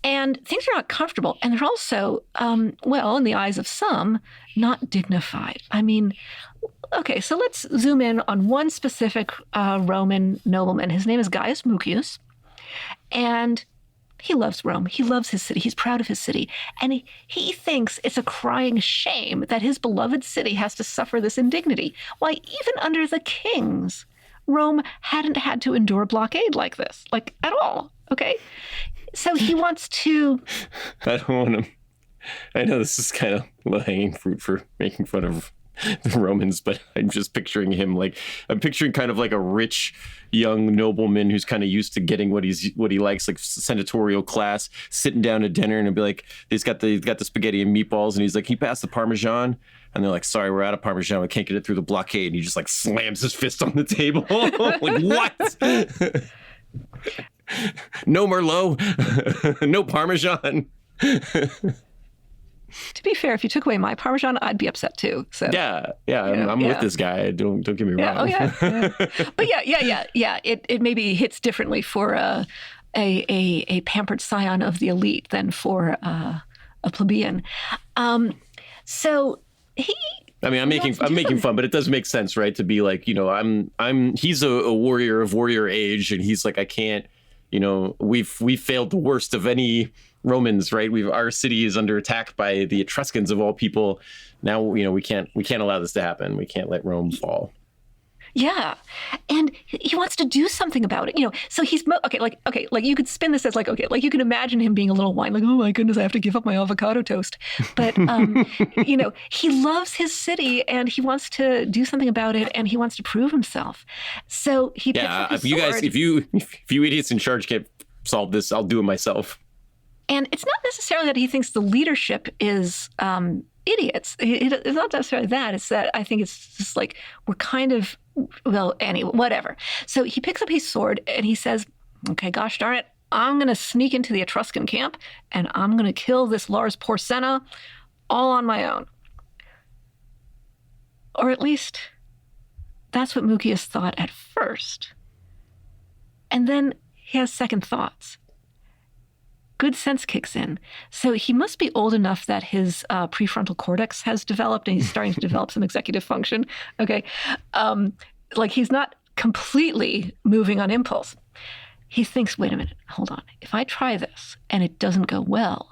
And things are not comfortable, and they're also, in the eyes of some, not dignified. I mean, so let's zoom in on one specific Roman nobleman. His name is Gaius Mucius, and he loves Rome. He loves his city. He's proud of his city. And he thinks it's a crying shame that his beloved city has to suffer this indignity. Why, even under the kings, Rome hadn't had to endure a blockade like this, like at all, okay? So he wants to... I don't want to... I know this is kind of low-hanging fruit for making fun of the Romans, but I'm just picturing him I'm picturing kind of like a rich young nobleman who's kind of used to getting what he likes, like senatorial class, sitting down at dinner, and it'll be like, he's got the spaghetti and meatballs, and he's like, can you pass the Parmesan? And they're like, sorry, we're out of Parmesan. We can't get it through the blockade. And he just like slams his fist on the table. Like, what? No Merlot, no Parmesan. To be fair, if you took away my Parmesan, I'd be upset too. So I'm with this guy. Don't get me wrong. But it maybe hits differently for a pampered scion of the elite than for a plebeian. So he. I mean, I'm making fun, but it does make sense, right? To be like, he's a warrior of warrior age, and he's like, I can't. We've failed the worst of any Romans, right? Our city is under attack by the Etruscans of all people. Now, we can't allow this to happen. We can't let Rome fall. Yeah. And he wants to do something about it, so he's like you could spin this as like you can imagine him being a little whine, like, oh my goodness, I have to give up my avocado toast. But, he loves his city and he wants to do something about it and he wants to prove himself. So he picks up his sword. If you idiots in charge can't solve this, I'll do it myself. And it's not necessarily that he thinks the leadership is, idiots. It's not necessarily that. It's that I think it's just like we're kind of, anyway, whatever. So he picks up his sword and he says, okay, gosh darn it, I'm going to sneak into the Etruscan camp and I'm going to kill this Lars Porsena all on my own. Or at least that's what Mucius thought at first. And then he has second thoughts. Good sense kicks in. So he must be old enough that his prefrontal cortex has developed and he's starting to develop some executive function. Okay. Like he's not completely moving on impulse. he thinks, wait a minute, hold on. If I try this and it doesn't go well,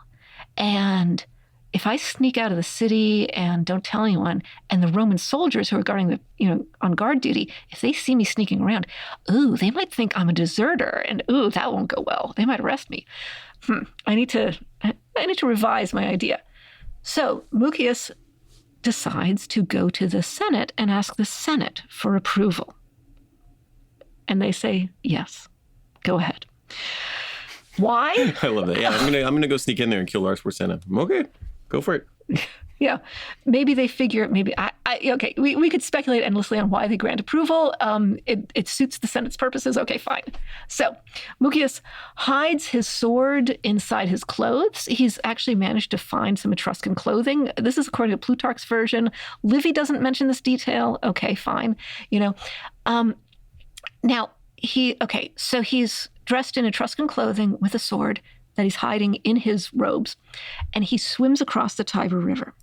and if I sneak out of the city and don't tell anyone, and the Roman soldiers who are guarding on guard duty, if they see me sneaking around, they might think I'm a deserter, and that won't go well. They might arrest me. I need to revise my idea. So Mucius decides to go to the Senate and ask the Senate for approval. And they say, yes, go ahead. Why? I love that. Yeah, I'm gonna go sneak in there and kill Lars Porsena. Okay, go for it. Yeah, maybe they figure, okay, we could speculate endlessly on why they grant approval. It suits the Senate's purposes. Okay, fine. So Mucius hides his sword inside his clothes. He's actually managed to find some Etruscan clothing. This is according to Plutarch's version. Livy doesn't mention this detail. Okay, fine. Now, so he's dressed in Etruscan clothing with a sword that he's hiding in his robes, and he swims across the Tiber River.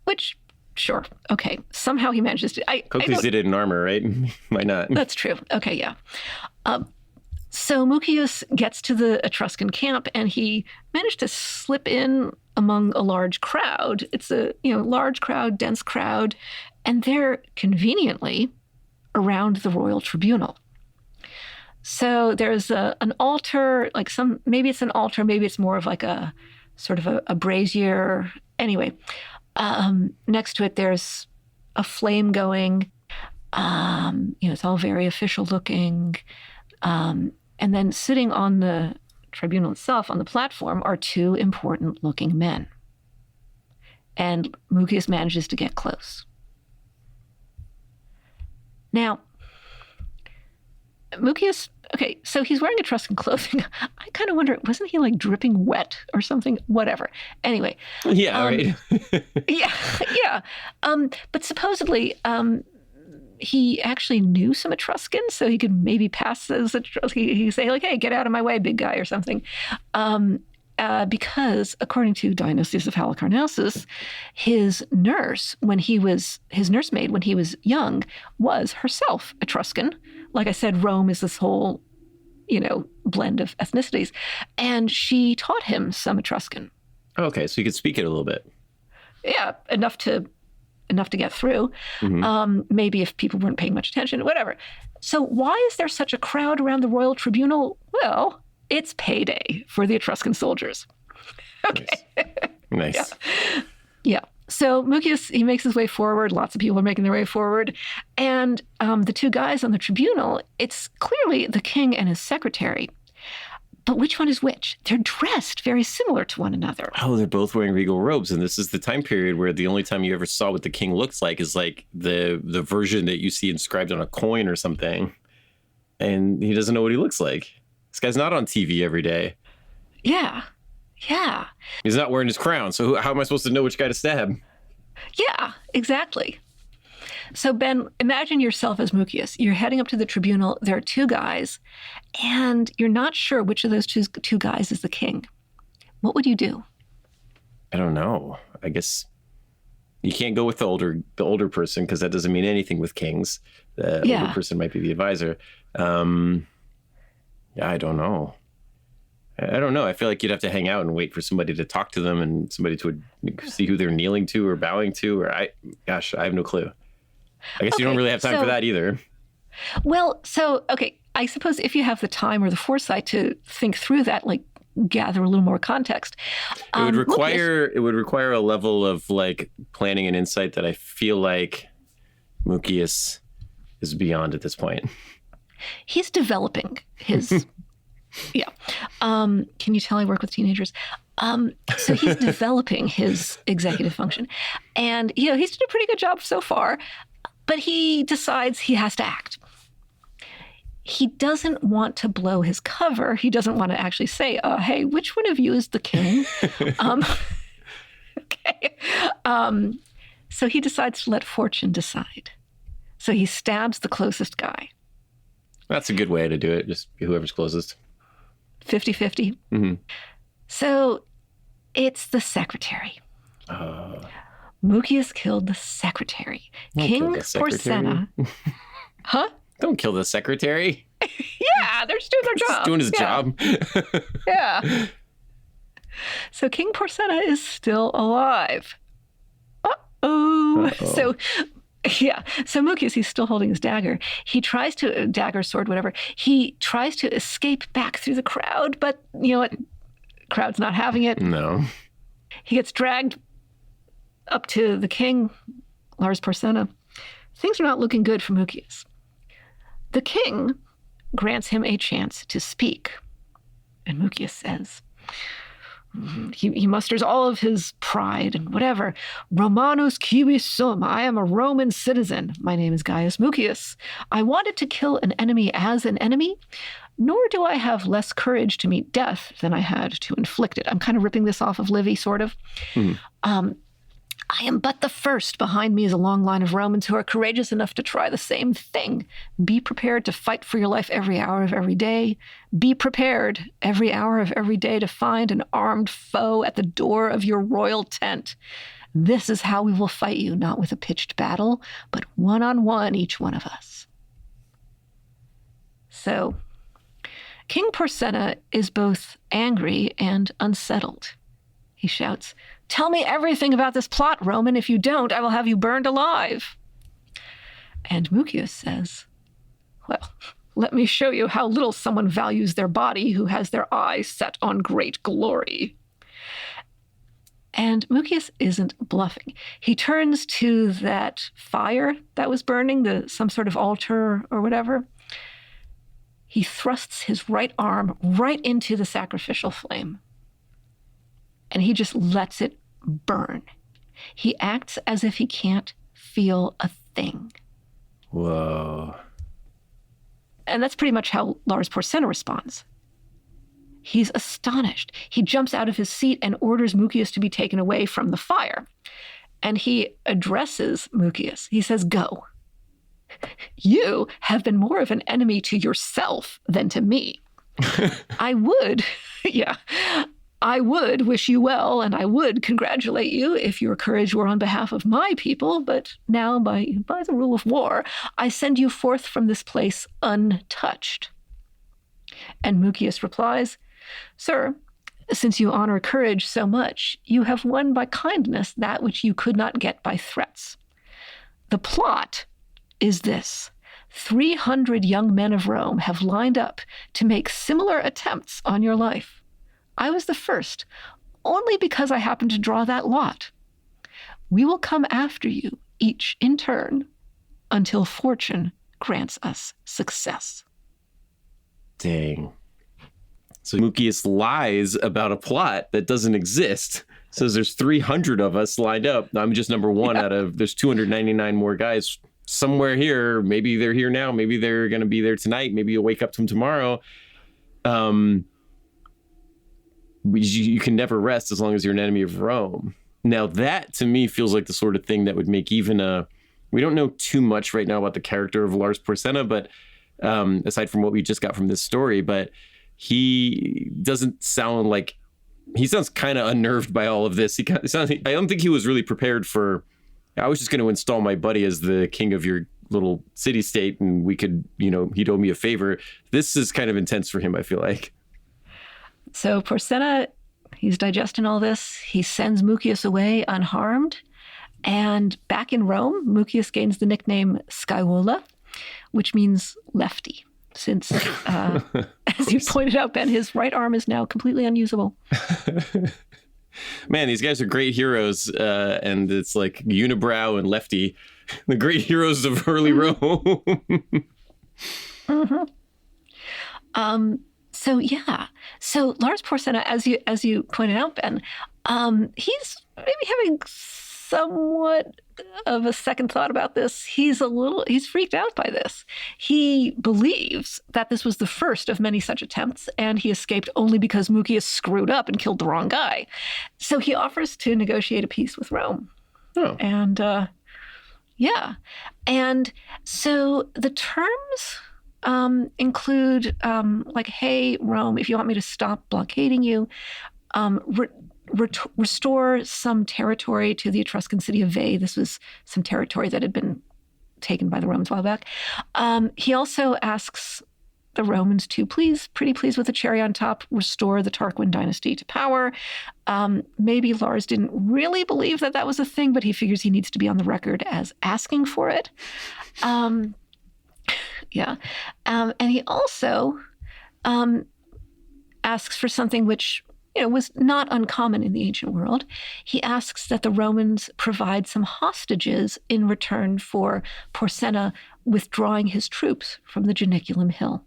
Which, sure, okay, somehow he manages to... Coakley's did it in armor, right? Why not? That's true. Okay, yeah. So Mucius gets to the Etruscan camp, and he managed to slip in among a large crowd. It's a large crowd, dense crowd, and they're conveniently around the royal tribunal. So there's an altar, maybe it's an altar, maybe it's more of like a sort of a brazier. Anyway, next to it, there's a flame going. It's all very official looking. And then sitting on the tribunal itself, on the platform, are two important looking men. And Mucius manages to get close. Now, Mucius, okay, so he's wearing Etruscan clothing. I kind of wonder, wasn't he dripping wet or something? Whatever. Anyway. Yeah, right. yeah. But supposedly, he actually knew some Etruscan, so he could maybe pass as Etruscan. He could say, hey, get out of my way, big guy, or something. Because, according to Dionysius of Halicarnassus, his nursemaid when he was young was herself Etruscan. Like I said, Rome is this whole, blend of ethnicities, and she taught him some Etruscan. Okay, so you could speak it a little bit. Yeah, enough to get through. Mm-hmm. Maybe if people weren't paying much attention, whatever. So why is there such a crowd around the royal tribunal? Well, it's payday for the Etruscan soldiers. Okay. Nice. Yeah. So Mucius, he makes his way forward. Lots of people are making their way forward. And the two guys on the tribunal, it's clearly the king and his secretary. But which one is which? They're dressed very similar to one another. Oh, they're both wearing regal robes. And this is the time period where the only time you ever saw what the king looks like is the version that you see inscribed on a coin or something. And he doesn't know what he looks like. This guy's not on TV every day. Yeah. He's not wearing his crown. So how am I supposed to know which guy to stab? Yeah, exactly. So Ben, imagine yourself as Mucius. You're heading up to the tribunal. There are two guys, and you're not sure which of those two guys is the king. What would you do? I don't know. I guess you can't go with the older person because that doesn't mean anything with kings. The older person might be the advisor. I don't know. I feel like you'd have to hang out and wait for somebody to talk to them and somebody to see who they're kneeling to or bowing to. I have no clue. I guess you don't really have time for that either. Well, I suppose if you have the time or the foresight to think through that, gather a little more context. It would require a level of planning and insight that I feel like Mucius is beyond at this point. He's developing his... Yeah. Can you tell I work with teenagers? So he's developing his executive function. And, he's done a pretty good job so far, but he decides he has to act. He doesn't want to blow his cover. He doesn't want to actually say, hey, which one of you is the king? Okay. So he decides to let fortune decide. So he stabs the closest guy. That's a good way to do it. Just whoever's closest. 50-50. Mm-hmm. So it's the secretary. Mucius killed the secretary. King Porsena. Huh? Don't kill the secretary. Yeah, they're just doing their job. He's doing his job. Yeah. So King Porsenna is still alive. Uh-oh. So, yeah. So Mucius, he's still holding his dagger. He tries to, dagger, sword, whatever. He tries to escape back through the crowd, but you know what? Crowd's not having it. No. He gets dragged up to the king, Lars Porsenna. Things are not looking good for Mucius. The king grants him a chance to speak. And Mucius says, he musters all of his pride and whatever. Romanus civis sum. I am a Roman citizen. My name is Gaius Mucius. I wanted to kill an enemy as an enemy, nor do I have less courage to meet death than I had to inflict it. I'm kind of ripping this off of Livy, sort of. I am but the first. Behind me is a long line of Romans who are courageous enough to try the same thing. Be prepared to fight for your life every hour of every day. Be prepared every hour of every day to find an armed foe at the door of your royal tent. This is how we will fight you, not with a pitched battle, but one-on-one, each one of us. So, King Porsenna is both angry and unsettled. He shouts, "Tell me everything about this plot, Roman. If you don't, I will have you burned alive." And Mucius says, "Well, let me show you how little someone values their body who has their eyes set on great glory." And Mucius isn't bluffing. He turns to that fire that was burning, some sort of altar or whatever. He thrusts his right arm right into the sacrificial flame. And he just lets it burn. He acts as if he can't feel a thing. Whoa. And that's pretty much how Lars Porsenna responds. He's astonished. He jumps out of his seat and orders Mucius to be taken away from the fire. And he addresses Mucius. He says, "Go. You have been more of an enemy to yourself than to me. I would wish you well, and I would congratulate you if your courage were on behalf of my people, but now, by the rule of war, I send you forth from this place untouched." And Mucius replies, "Sir, since you honor courage so much, you have won by kindness that which you could not get by threats. The plot is this. 300 young men of Rome have lined up to make similar attempts on your life. I was the first, only because I happened to draw that lot. We will come after you, each in turn, until fortune grants us success." Dang. So Mucius lies about a plot that doesn't exist. Says there's 300 of us lined up. I'm just number one out of, there's 299 more guys somewhere here. Maybe they're here now. Maybe they're going to be there tonight. Maybe you'll wake up to them tomorrow. You can never rest as long as you're an enemy of Rome. Now that to me feels like the sort of thing that would make even we don't know too much right now about the character of Lars Porsenna, but aside from what we just got from this story, but he doesn't sound like, he sounds kind of unnerved by all of this. I don't think he was really prepared for, I was just going to install my buddy as the king of your little city state and we could, he'd owe me a favor. This is kind of intense for him, I feel like. So Porsenna, he's digesting all this. He sends Mucius away unharmed. And back in Rome, Mucius gains the nickname Scaevola, which means lefty, since, as you pointed out, Ben, his right arm is now completely unusable. Man, these guys are great heroes, and it's like unibrow and lefty, the great heroes of early Rome. So Lars Porsenna, as you pointed out, Ben, he's maybe having somewhat of a second thought about this. He's freaked out by this. He believes that this was the first of many such attempts, and he escaped only because Mucius screwed up and killed the wrong guy. So he offers to negotiate a peace with Rome. Oh. And and so the terms include like, hey, Rome, if you want me to stop blockading you, restore some territory to the Etruscan city of Veii. This was some territory that had been taken by the Romans a while back. He also asks the Romans to pretty pleased with the cherry on top, restore the Tarquin dynasty to power. Maybe Lars didn't really believe that that was a thing, but he figures he needs to be on the record as asking for it. And he also asks for something which was not uncommon in the ancient world. He asks that the Romans provide some hostages in return for Porsenna withdrawing his troops from the Janiculum Hill.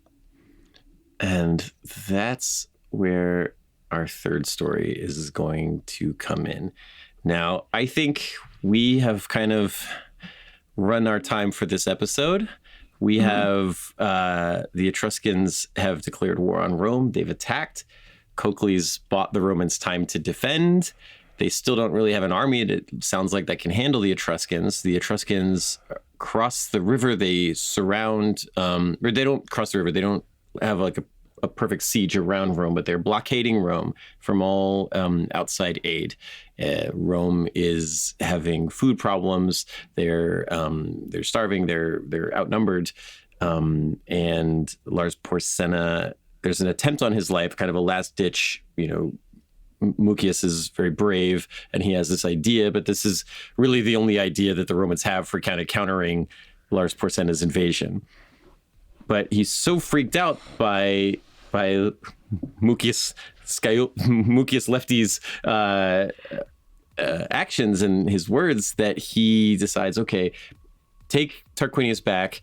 And that's where our third story is going to come in. Now, I think we have kind of run our time for this episode. We have the Etruscans have declared war on Rome. They've attacked. Cocles bought the Romans time to defend. They still don't really have an army that sounds like that can handle the Etruscans. The Etruscans cross the river. They surround, or they don't cross the river. They don't have like a perfect siege around Rome, but they're blockading Rome from all outside aid. Rome is having food problems. They're starving. They're outnumbered. And Lars Porsenna, there's an attempt on his life, kind of a last ditch, Mucius is very brave and he has this idea, but this is really the only idea that the Romans have for kind of countering Lars Porsenna's invasion. But he's so freaked out by Mucius Lefty's actions and his words that he decides, okay, take Tarquinius back,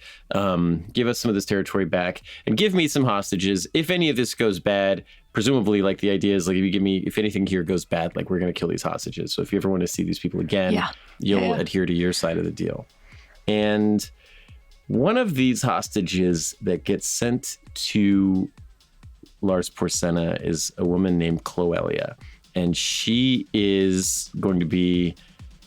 give us some of this territory back, and give me some hostages. If any of this goes bad, presumably, like, the idea is, like, if anything here goes bad, like, we're going to kill these hostages. So if you ever want to see these people again, you'll adhere to your side of the deal. And one of these hostages that gets sent to Lars Porsenna is a woman named Cloelia. And she is going to be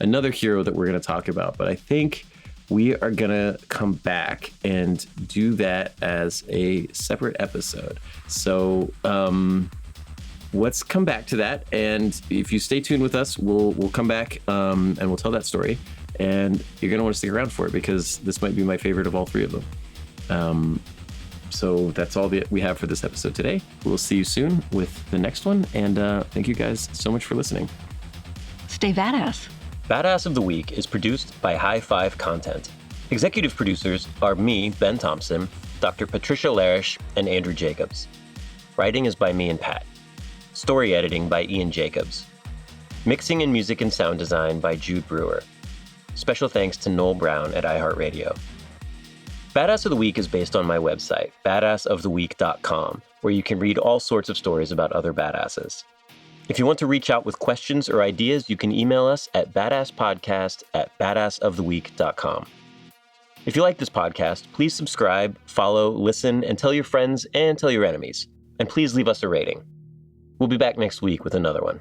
another hero that we're going to talk about. But I think we are going to come back and do that as a separate episode. So let's come back to that. And if you stay tuned with us, we'll come back and we'll tell that story. And you're going to want to stick around for it because this might be my favorite of all three of them. So that's all that we have for this episode today. We'll see you soon with the next one. And thank you guys so much for listening. Stay badass. Badass of the Week is produced by High Five Content. Executive producers are me, Ben Thompson, Dr. Patricia Larish, and Andrew Jacobs. Writing is by me and Pat. Story editing by Ian Jacobs. Mixing and music and sound design by Jude Brewer. Special thanks to Noel Brown at iHeartRadio. Badass of the Week is based on my website, badassoftheweek.com, where you can read all sorts of stories about other badasses. If you want to reach out with questions or ideas, you can email us at badasspodcast@badassoftheweek.com. If you like this podcast, please subscribe, follow, listen, and tell your friends and tell your enemies. And please leave us a rating. We'll be back next week with another one.